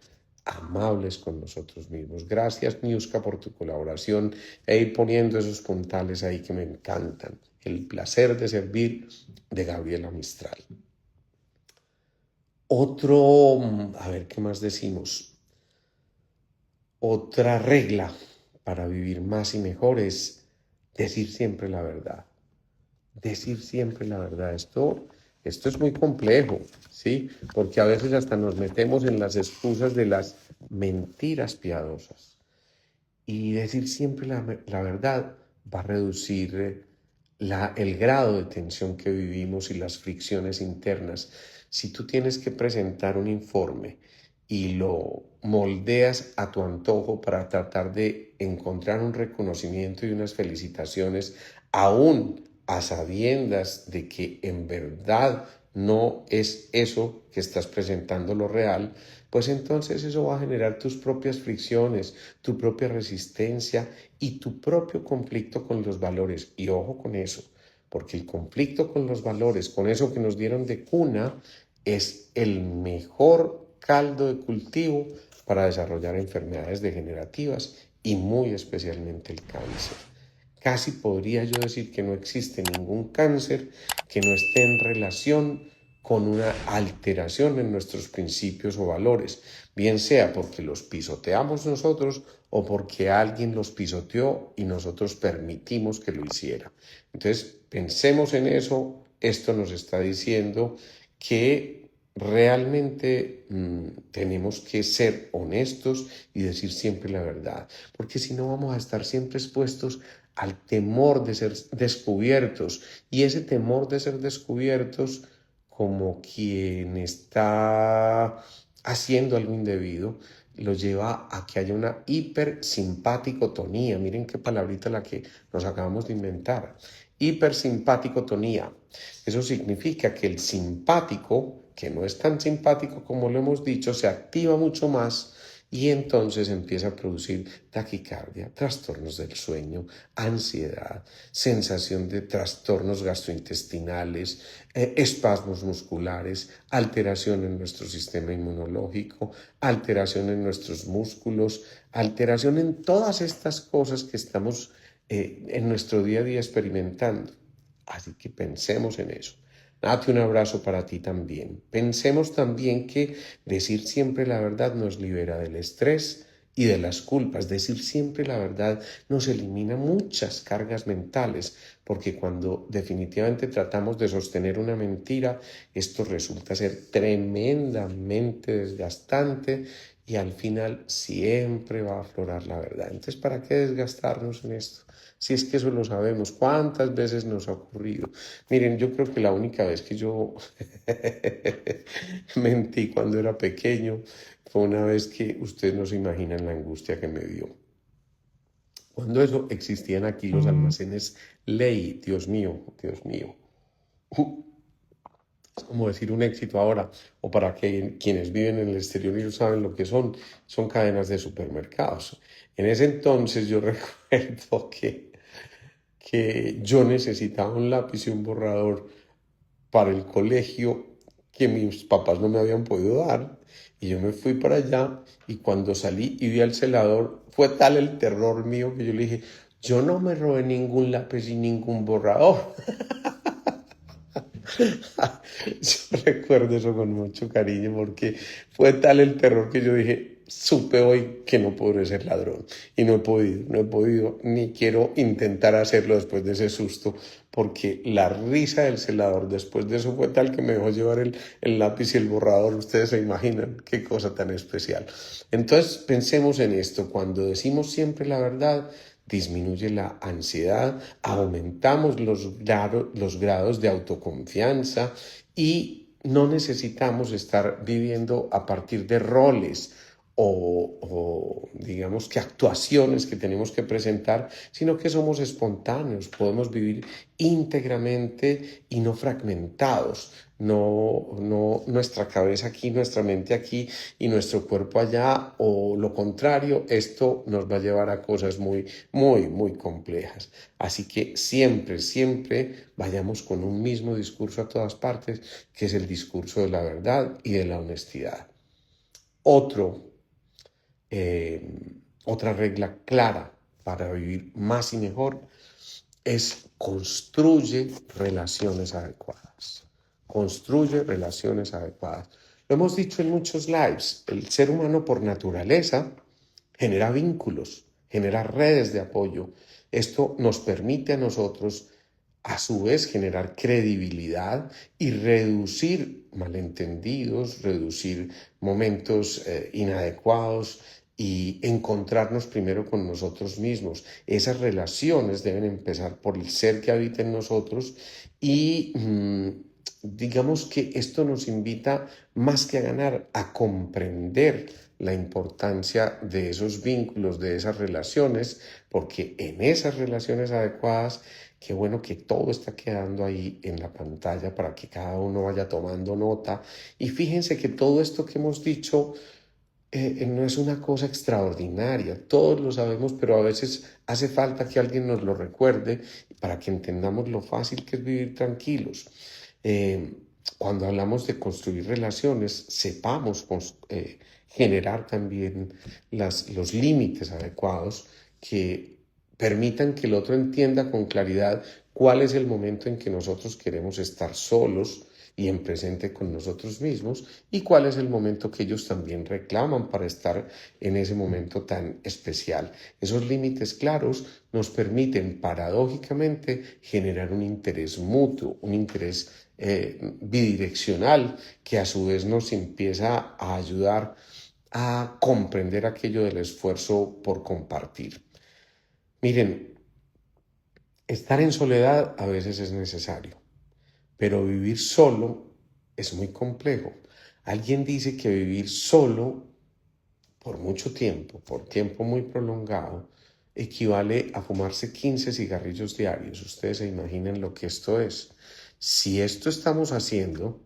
amables con nosotros mismos. Gracias, Niuska, por tu colaboración e ir poniendo esos puntales ahí que me encantan. El placer de servir, de Gabriela Mistral. A ver, ¿qué más decimos? Otra regla para vivir más y mejor es decir siempre la verdad. Decir siempre la verdad. Esto es muy complejo, ¿sí? Porque a veces hasta nos metemos en las excusas de las mentiras piadosas. Y decir siempre la verdad va a reducir el grado de tensión que vivimos y las fricciones internas. Si tú tienes que presentar un informe y lo moldeas a tu antojo para tratar de encontrar un reconocimiento y unas felicitaciones, aún a sabiendas de que en verdad no es eso que estás presentando lo real, pues entonces eso va a generar tus propias fricciones, tu propia resistencia y tu propio conflicto con los valores. Y ojo con eso, porque el conflicto con los valores, con eso que nos dieron de cuna, es el mejor caldo de cultivo para desarrollar enfermedades degenerativas y muy especialmente el cáncer. Casi podría yo decir que no existe ningún cáncer que no esté en relación con una alteración en nuestros principios o valores, bien sea porque los pisoteamos nosotros o porque alguien los pisoteó y nosotros permitimos que lo hiciera. Entonces, pensemos en eso. Esto nos está diciendo que realmente tenemos que ser honestos y decir siempre la verdad, porque si no vamos a estar siempre expuestos al temor de ser descubiertos, y ese temor de ser descubiertos, como quien está haciendo algo indebido, lo lleva a que haya una hipersimpaticotonía. Miren qué palabrita la que nos acabamos de inventar. Hipersimpaticotonía. Eso significa que el simpático, que no es tan simpático como lo hemos dicho, se activa mucho más y entonces empieza a producir taquicardia, trastornos del sueño, ansiedad, sensación de trastornos gastrointestinales, espasmos musculares, alteración en nuestro sistema inmunológico, alteración en nuestros músculos, alteración en todas estas cosas que estamos en nuestro día a día experimentando. Así que pensemos en eso. Nati, un abrazo para ti también. Pensemos también que decir siempre la verdad nos libera del estrés y de las culpas. Decir siempre la verdad nos elimina muchas cargas mentales, porque cuando definitivamente tratamos de sostener una mentira, esto resulta ser tremendamente desgastante y al final siempre va a aflorar la verdad. Entonces, ¿para qué desgastarnos en esto? Si es que eso lo sabemos, ¿cuántas veces nos ha ocurrido? Miren, yo creo que la única vez que yo mentí cuando era pequeño fue una vez que ustedes no se imaginan la angustia que me dio. Cuando eso existían aquí los almacenes Ley, Dios mío, Dios mío. Es como decir un éxito ahora, o para que quienes viven en el exterior y no saben lo que son cadenas de supermercados. En ese entonces yo recuerdo que yo necesitaba un lápiz y un borrador para el colegio que mis papás no me habían podido dar. Y yo me fui para allá y cuando salí y vi al celador, fue tal el terror mío que yo le dije, yo no me robé ningún lápiz y ningún borrador. Yo recuerdo eso con mucho cariño porque fue tal el terror que yo dije, supe hoy que no podré ser ladrón. Y no he podido, ni quiero intentar hacerlo después de ese susto, porque la risa del celador después de eso fue tal que me dejó llevar el lápiz y el borrador. Ustedes se imaginan qué cosa tan especial. Entonces pensemos en esto, cuando decimos siempre la verdad, disminuye la ansiedad, aumentamos los grados de autoconfianza y no necesitamos estar viviendo a partir de roles o digamos que actuaciones que tenemos que presentar, sino que somos espontáneos, podemos vivir íntegramente y no fragmentados, no nuestra cabeza aquí, nuestra mente aquí y nuestro cuerpo allá, o lo contrario, esto nos va a llevar a cosas muy complejas. Así que siempre vayamos con un mismo discurso a todas partes, que es el discurso de la verdad y de la honestidad. Otra regla clara para vivir más y mejor es construye relaciones adecuadas. Construye relaciones adecuadas. Lo hemos dicho en muchos lives, el ser humano por naturaleza genera vínculos, genera redes de apoyo. Esto nos permite a nosotros, a su vez, generar credibilidad y reducir malentendidos, reducir momentos inadecuados y encontrarnos primero con nosotros mismos. Esas relaciones deben empezar por el ser que habita en nosotros y digamos que esto nos invita más que a ganar, a comprender la importancia de esos vínculos, de esas relaciones, porque en esas relaciones adecuadas, qué bueno que todo está quedando ahí en la pantalla para que cada uno vaya tomando nota. Y fíjense que todo esto que hemos dicho no es una cosa extraordinaria, todos lo sabemos, pero a veces hace falta que alguien nos lo recuerde para que entendamos lo fácil que es vivir tranquilos. Eh, Cuando hablamos de construir relaciones, sepamos generar también los límites adecuados que permitan que el otro entienda con claridad cuál es el momento en que nosotros queremos estar solos y en presente con nosotros mismos y cuál es el momento que ellos también reclaman para estar en ese momento tan especial. Esos límites claros nos permiten paradójicamente generar un interés mutuo, un interés bidireccional que a su vez nos empieza a ayudar a comprender aquello del esfuerzo por compartir. Miren, estar en soledad a veces es necesario, pero vivir solo es muy complejo. Alguien dice que vivir solo por mucho tiempo, por tiempo muy prolongado, equivale a fumarse 15 cigarrillos diarios. Ustedes se imaginan lo que esto es. Si esto estamos haciendo,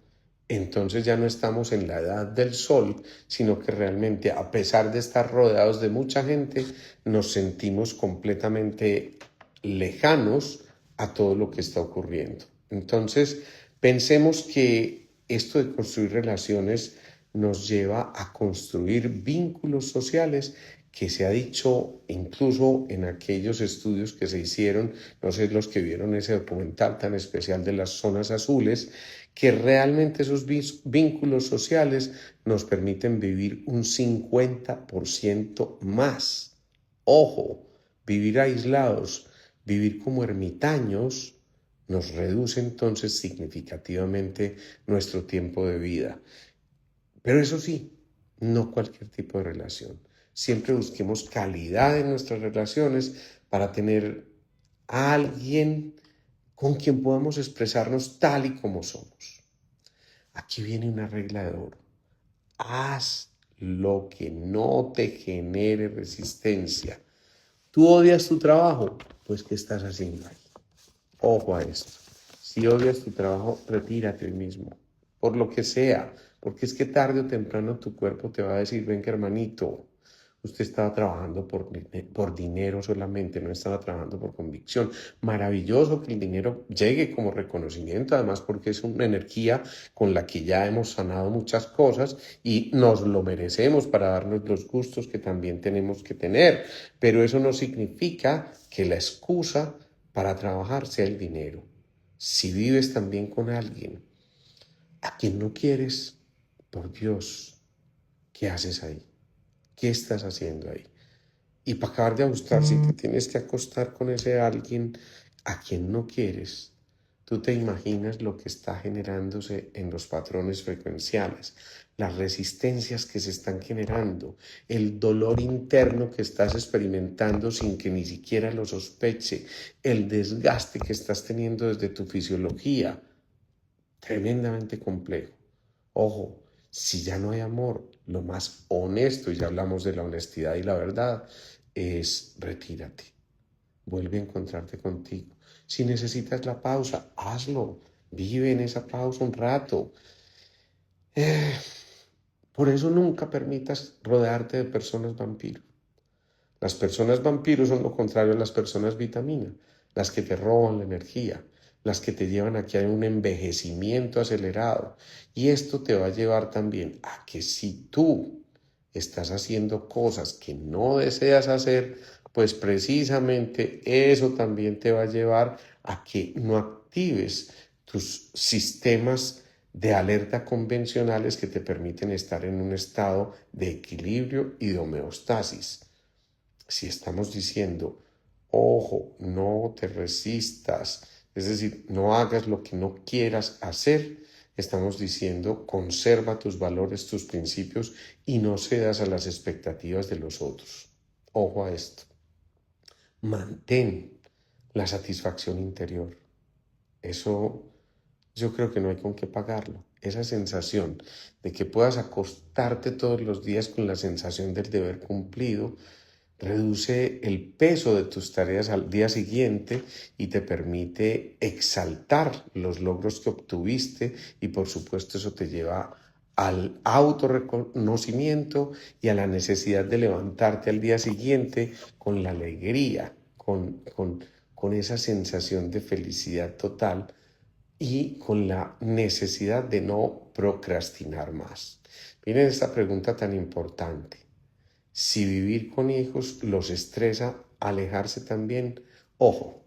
entonces ya no estamos en la edad del sol, sino que realmente, a pesar de estar rodeados de mucha gente, nos sentimos completamente lejanos a todo lo que está ocurriendo. Entonces, pensemos que esto de construir relaciones nos lleva a construir vínculos sociales que se ha dicho incluso en aquellos estudios que se hicieron, no sé los que vieron ese documental tan especial de las zonas azules, que realmente esos vínculos sociales nos permiten vivir un 50% más. Ojo, vivir aislados, vivir como ermitaños, nos reduce entonces significativamente nuestro tiempo de vida. Pero eso sí, no cualquier tipo de relación. Siempre busquemos calidad en nuestras relaciones para tener a alguien con quien podamos expresarnos tal y como somos. Aquí viene una regla de oro. Haz lo que no te genere resistencia. ¿Tú odias tu trabajo? Pues ¿qué estás haciendo ahí? Ojo a esto. Si odias tu trabajo, retírate hoy mismo. Por lo que sea. Porque es que tarde o temprano tu cuerpo te va a decir, venga hermanito, usted estaba trabajando por dinero solamente, no estaba trabajando por convicción. Maravilloso que el dinero llegue como reconocimiento, además porque es una energía con la que ya hemos sanado muchas cosas y nos lo merecemos para darnos los gustos que también tenemos que tener. Pero eso no significa que la excusa para trabajar sea el dinero. Si vives también con alguien a quien no quieres, por Dios, ¿qué haces ahí? ¿Qué estás haciendo ahí? Y para acabar de ajustar, si te tienes que acostar con ese alguien a quien no quieres, tú te imaginas lo que está generándose en los patrones frecuenciales, las resistencias que se están generando, el dolor interno que estás experimentando sin que ni siquiera lo sospeche, el desgaste que estás teniendo desde tu fisiología, tremendamente complejo. Ojo, si ya no hay amor, lo más honesto, y ya hablamos de la honestidad y la verdad, es retírate, vuelve a encontrarte contigo. Si necesitas la pausa, hazlo, vive en esa pausa un rato. Eh, por eso nunca permitas rodearte de personas vampiro. Las personas vampiros son lo contrario a las personas vitamina, las que te roban la energía, las que te llevan aquí a un envejecimiento acelerado. Y esto te va a llevar también a que si tú estás haciendo cosas que no deseas hacer, pues precisamente eso también te va a llevar a que no actives tus sistemas de alerta convencionales que te permiten estar en un estado de equilibrio y de homeostasis. Si estamos diciendo, ojo, no te resistas, es decir, no hagas lo que no quieras hacer, estamos diciendo, conserva tus valores, tus principios y no cedas a las expectativas de los otros. Ojo a esto. Mantén la satisfacción interior. Eso yo creo que no hay con qué pagarlo. Esa sensación de que puedas acostarte todos los días con la sensación del deber cumplido, reduce el peso de tus tareas al día siguiente y te permite exaltar los logros que obtuviste y por supuesto eso te lleva al autorreconocimiento y a la necesidad de levantarte al día siguiente con la alegría, con esa sensación de felicidad total y con la necesidad de no procrastinar más. Miren esta pregunta tan importante. Si vivir con hijos los estresa, alejarse también. Ojo,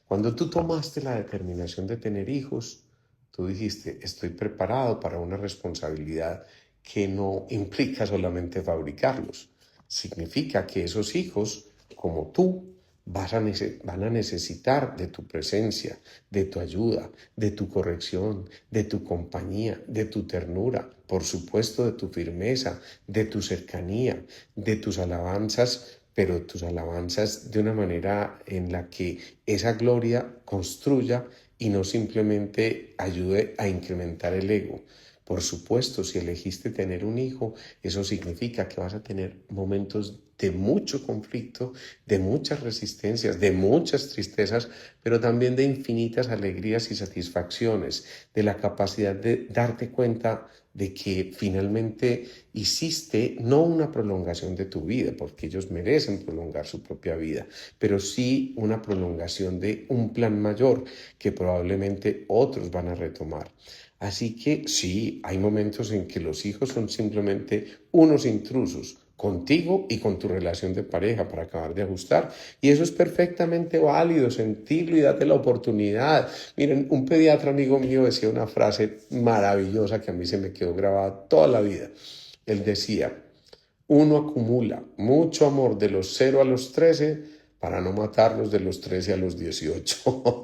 cuando tú tomaste la determinación de tener hijos, tú dijiste, estoy preparado para una responsabilidad que no implica solamente fabricarlos. Significa que esos hijos, como tú, van a necesitar de tu presencia, de tu ayuda, de tu corrección, de tu compañía, de tu ternura, por supuesto de tu firmeza, de tu cercanía, de tus alabanzas, pero tus alabanzas de una manera en la que esa gloria construya y no simplemente ayude a incrementar el ego. Por supuesto, si elegiste tener un hijo, eso significa que vas a tener momentos de mucho conflicto, de muchas resistencias, de muchas tristezas, pero también de infinitas alegrías y satisfacciones, de la capacidad de darte cuenta de que finalmente hiciste no una prolongación de tu vida, porque ellos merecen prolongar su propia vida, pero sí una prolongación de un plan mayor que probablemente otros van a retomar. Así que sí, hay momentos en que los hijos son simplemente unos intrusos contigo y con tu relación de pareja para acabar de ajustar. Y eso es perfectamente válido, sentirlo y date la oportunidad. Miren, un pediatra amigo mío decía una frase maravillosa que a mí se me quedó grabada toda la vida. Él decía, uno acumula mucho amor de los 0 a los 13 para no matarlos de los 13 a los 18.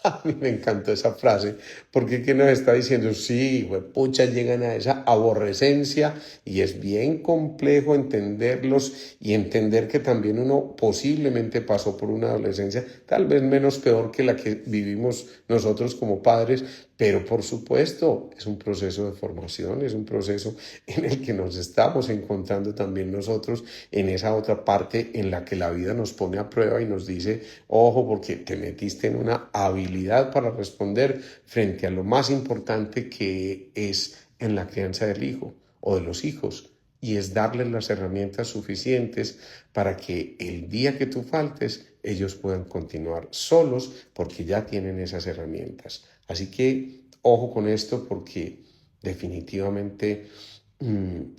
A mí me encantó esa frase, porque ¿qué nos está diciendo? Sí, pucha, llegan a esa aborrecencia y es bien complejo entenderlos y entender que también uno posiblemente pasó por una adolescencia, tal vez menos peor que la que vivimos nosotros como padres, pero por supuesto es un proceso de formación, es un proceso en el que nos estamos encontrando también nosotros en esa otra parte en la que la vida nos pone a prueba y nos dice, ojo, porque te metiste en una habilidad para responder frente a lo más importante que es en la crianza del hijo o de los hijos, y es darles las herramientas suficientes para que el día que tú faltes, ellos puedan continuar solos porque ya tienen esas herramientas. Así que ojo con esto porque definitivamente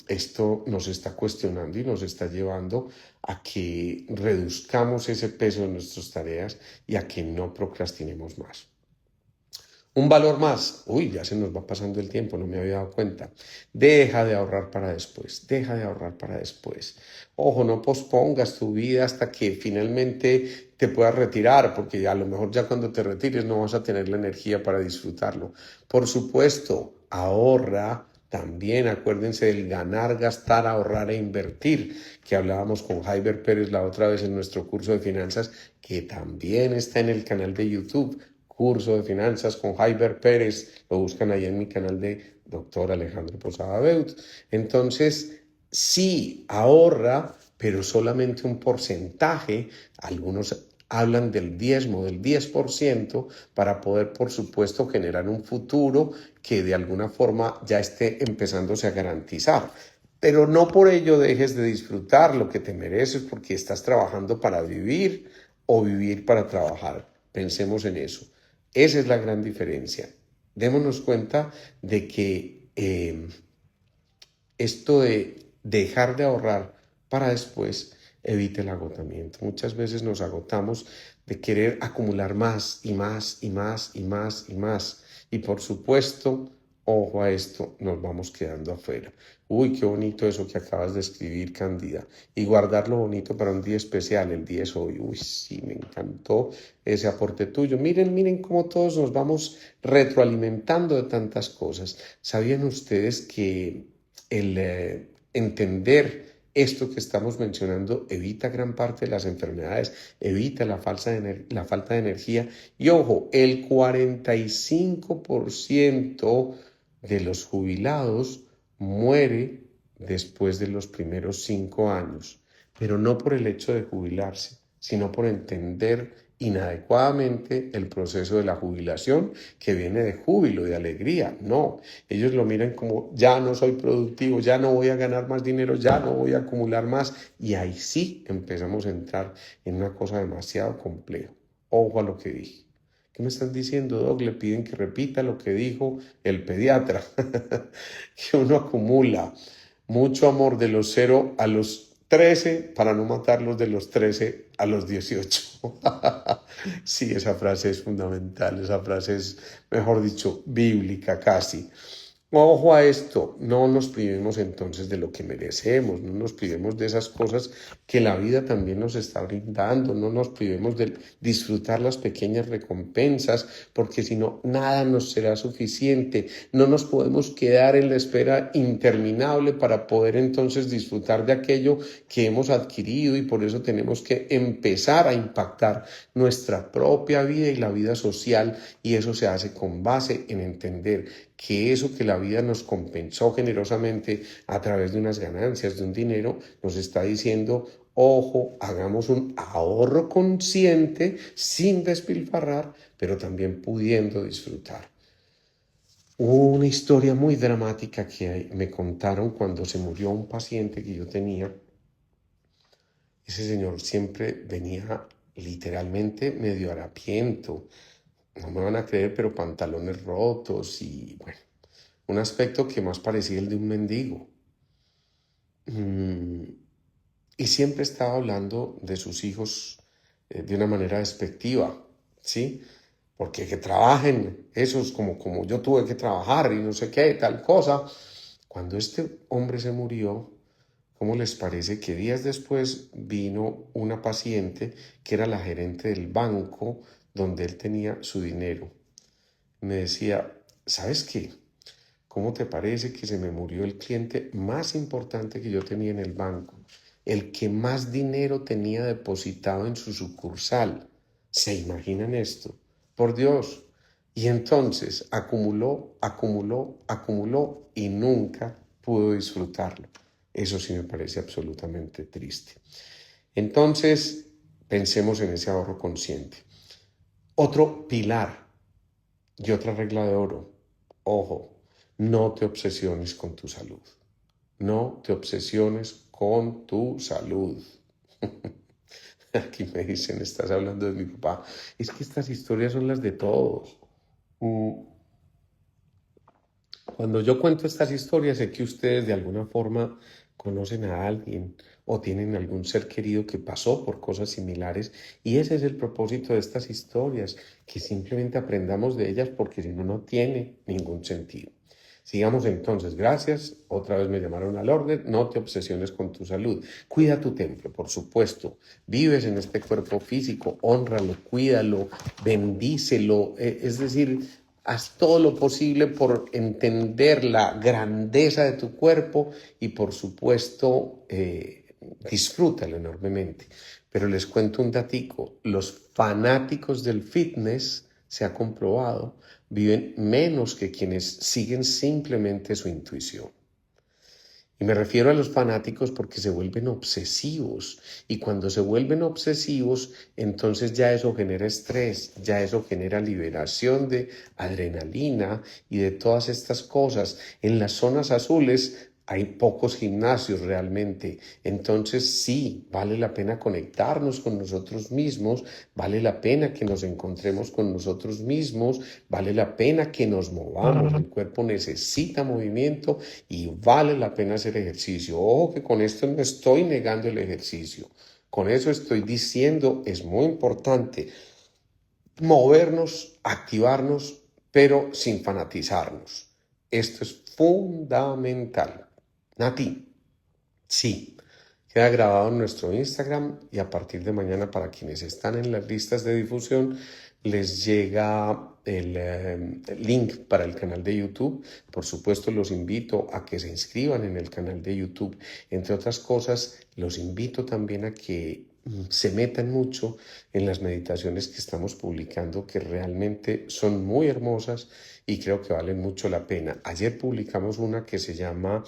esto nos está cuestionando y nos está llevando a que reduzcamos ese peso de nuestras tareas y a que no procrastinemos más. Un valor más, uy, ya se nos va pasando el tiempo, no me había dado cuenta. Deja de ahorrar para después, deja de ahorrar para después. Ojo, no pospongas tu vida hasta que finalmente te puedas retirar, porque a lo mejor ya cuando te retires no vas a tener la energía para disfrutarlo. Por supuesto, ahorra. También acuérdense del ganar, gastar, ahorrar e invertir, que hablábamos con Jaiber Pérez la otra vez en nuestro curso de finanzas, que también está en el canal de YouTube. Curso de finanzas con Jaiber Pérez, lo buscan ahí en mi canal de Dr. Alejandro Posada Beut. Entonces, sí, ahorra, pero solamente un porcentaje. Algunos hablan del diezmo, del 10%, para poder, por supuesto, generar un futuro que de alguna forma ya esté empezándose a garantizar. Pero no por ello dejes de disfrutar lo que te mereces porque estás trabajando para vivir o vivir para trabajar. Pensemos en eso. Esa es la gran diferencia. Démonos cuenta de que esto de dejar de ahorrar para después evita el agotamiento. Muchas veces nos agotamos de querer acumular más y más y más y más y más. Y por supuesto, ojo a esto, nos vamos quedando afuera. Uy, qué bonito eso que acabas de escribir, Cándida. Y guardar lo bonito para un día especial, el día es hoy. Uy, sí, me encantó ese aporte tuyo. Miren, miren cómo todos nos vamos retroalimentando de tantas cosas. ¿Sabían ustedes que el entender esto que estamos mencionando evita gran parte de las enfermedades, evita la falta de energía? Y ojo, el 45% de los jubilados muere después de los primeros 5 años, pero no por el hecho de jubilarse, sino por entender inadecuadamente el proceso de la jubilación que viene de júbilo, de alegría. No, ellos lo miran como ya no soy productivo, ya no voy a ganar más dinero, ya no voy a acumular más, y ahí sí empezamos a entrar en una cosa demasiado compleja. Ojo a lo que dije. ¿Qué me están diciendo, Doc? Le piden que repita lo que dijo el pediatra, que uno acumula mucho amor de los 0 a los 13 para no matarlos de los 13 a los 18. Sí, esa frase es fundamental, esa frase es, mejor dicho, bíblica casi. Ojo a esto, no nos privemos entonces de lo que merecemos, no nos privemos de esas cosas que la vida también nos está brindando, no nos privemos de disfrutar las pequeñas recompensas, porque si no, nada nos será suficiente, no nos podemos quedar en la espera interminable para poder entonces disfrutar de aquello que hemos adquirido, y por eso tenemos que empezar a impactar nuestra propia vida y la vida social, y eso se hace con base en entender que eso que la vida nos compensó generosamente a través de unas ganancias, de un dinero, nos está diciendo, ojo, hagamos un ahorro consciente sin despilfarrar, pero también pudiendo disfrutar. Una historia muy dramática que me contaron cuando se murió un paciente que yo tenía. Ese señor siempre venía literalmente medio harapiento, no me van a creer, pero pantalones rotos y bueno, un aspecto que más parecía el de un mendigo. Y siempre estaba hablando de sus hijos de una manera despectiva, ¿sí? Porque que trabajen, esos como yo tuve que trabajar y no sé qué, tal cosa. Cuando este hombre se murió, ¿Cómo les parece que días después vino una paciente que era la gerente del banco donde él tenía su dinero? Me decía, ¿sabes qué? ¿Cómo te parece que se me murió el cliente más importante que yo tenía en el banco? El que más dinero tenía depositado en su sucursal. ¿Se imaginan esto? Por Dios. Y entonces acumuló, acumuló, acumuló y nunca pudo disfrutarlo. Eso sí me parece absolutamente triste. Entonces, pensemos en ese ahorro consciente. Otro pilar y otra regla de oro. Ojo, no te obsesiones con tu salud. No te obsesiones con tu salud. Aquí me dicen, estás hablando de mi papá. Es que estas historias son las de todos. Mm, Cuando yo cuento estas historias, sé que ustedes de alguna forma conocen a alguien o tienen algún ser querido que pasó por cosas similares y ese es el propósito de estas historias, que simplemente aprendamos de ellas porque si no, no tiene ningún sentido. Sigamos entonces, gracias. Otra vez me llamaron al orden. No te obsesiones con tu salud. Cuida tu templo, por supuesto. Vives en este cuerpo físico, hónralo, cuídalo, bendícelo. Es decir, haz todo lo posible por entender la grandeza de tu cuerpo y por supuesto disfrútalo enormemente. Pero les cuento un datico, los fanáticos del fitness, se ha comprobado, viven menos que quienes siguen simplemente su intuición. Y me refiero a los fanáticos porque se vuelven obsesivos. Y cuando se vuelven obsesivos, entonces ya eso genera estrés, ya eso genera liberación de adrenalina y de todas estas cosas. En las zonas azules hay pocos gimnasios realmente. Entonces sí, vale la pena conectarnos con nosotros mismos, vale la pena que nos encontremos con nosotros mismos, vale la pena que nos movamos. El cuerpo necesita movimiento y vale la pena hacer ejercicio. Ojo que con esto no estoy negando el ejercicio. Con eso estoy diciendo, es muy importante movernos, activarnos, pero sin fanatizarnos. Esto es fundamental. Nati, sí, queda grabado en nuestro Instagram y a partir de mañana para quienes están en las listas de difusión les llega el link para el canal de YouTube. Por supuesto, los invito a que se inscriban en el canal de YouTube. Entre otras cosas, los invito también a que se metan mucho en las meditaciones que estamos publicando, que realmente son muy hermosas y creo que valen mucho la pena. Ayer publicamos una que se llama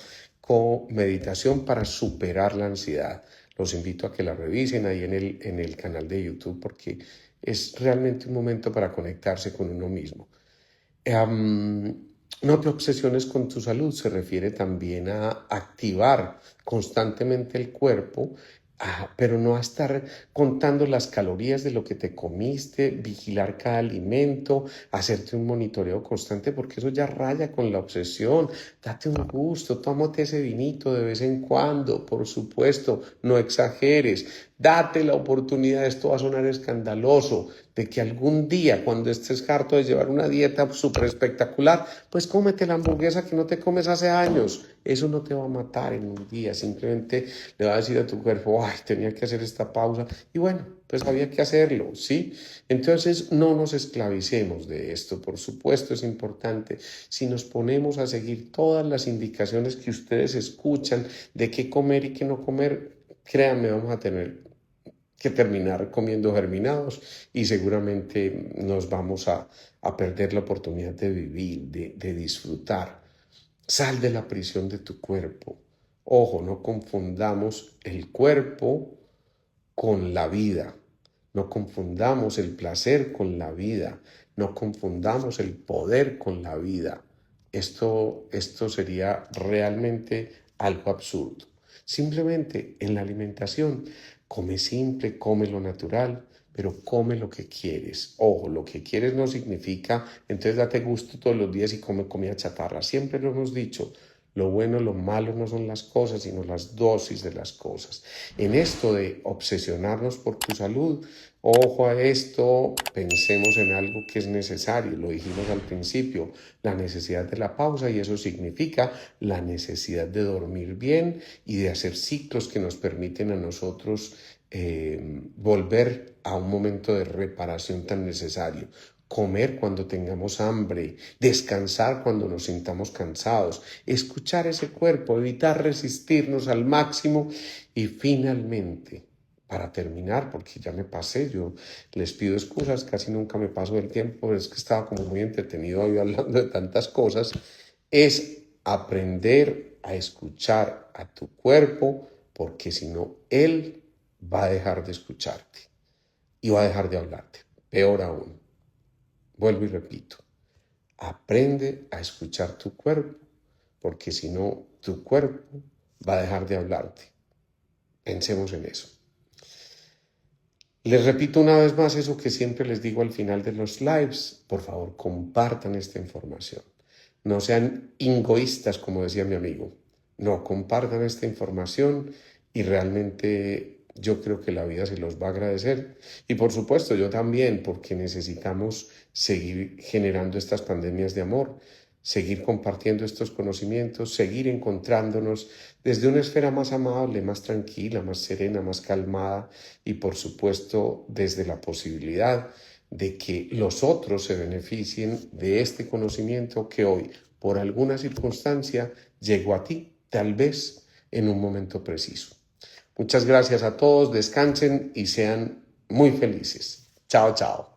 Meditación para superar la ansiedad. Los invito a que la revisen ahí en el canal de YouTube porque es realmente un momento para conectarse con uno mismo. No te obsesiones con tu salud, se refiere también a activar constantemente el cuerpo, pero no a estar contando las calorías de lo que te comiste, vigilar cada alimento, hacerte un monitoreo constante, porque eso ya raya con la obsesión. Date un gusto, tómate ese vinito de vez en cuando, por supuesto, no exageres. Date la oportunidad, esto va a sonar escandaloso, de que algún día, cuando estés harto de llevar una dieta súper espectacular, pues cómete la hamburguesa que no te comes hace años. Eso no te va a matar en un día, simplemente le va a decir a tu cuerpo, ay, tenía que hacer esta pausa, y bueno, pues había que hacerlo, ¿sí? Entonces, no nos esclavicemos de esto, por supuesto es importante. Si nos ponemos a seguir todas las indicaciones que ustedes escuchan de qué comer y qué no comer, créanme, vamos a tener que terminar comiendo germinados y seguramente nos vamos a perder la oportunidad de vivir, de disfrutar. Sal de la prisión de tu cuerpo. Ojo, no confundamos el cuerpo con la vida. No confundamos el placer con la vida. No confundamos el poder con la vida. Esto sería realmente algo absurdo. Simplemente en la alimentación, come simple, come lo natural, pero come lo que quieres. Ojo, lo que quieres no significa, entonces date gusto todos los días y come comida chatarra. Siempre lo hemos dicho, Lo bueno, lo malo no son las cosas, sino las dosis de las cosas. En esto de obsesionarnos por tu salud, ojo a esto, pensemos en algo que es necesario. Lo dijimos al principio, la necesidad de la pausa, y eso significa la necesidad de dormir bien y de hacer ciclos que nos permiten a nosotros volver a un momento de reparación tan necesario. Comer cuando tengamos hambre, descansar cuando nos sintamos cansados, escuchar ese cuerpo, evitar resistirnos al máximo y finalmente, para terminar, porque ya me pasé, yo les pido excusas, casi nunca me paso del tiempo, pero es que estaba como muy entretenido hoy hablando de tantas cosas, es aprender a escuchar a tu cuerpo, porque si no, él va a dejar de escucharte y va a dejar de hablarte. Peor aún. Vuelvo y repito, aprende a escuchar tu cuerpo, porque si no, tu cuerpo va a dejar de hablarte. Pensemos en eso. Les repito una vez más eso que siempre les digo al final de los lives. Por favor, compartan esta información. No sean egoístas, como decía mi amigo. No, compartan esta información y realmente yo creo que la vida se los va a agradecer. Y por supuesto, yo también, porque necesitamos seguir generando estas pandemias de amor, seguir compartiendo estos conocimientos, seguir encontrándonos desde una esfera más amable, más tranquila, más serena, más calmada y por supuesto desde la posibilidad de que los otros se beneficien de este conocimiento que hoy, por alguna circunstancia, llegó a ti, tal vez en un momento preciso. Muchas gracias a todos, descansen y sean muy felices. Chao, chao.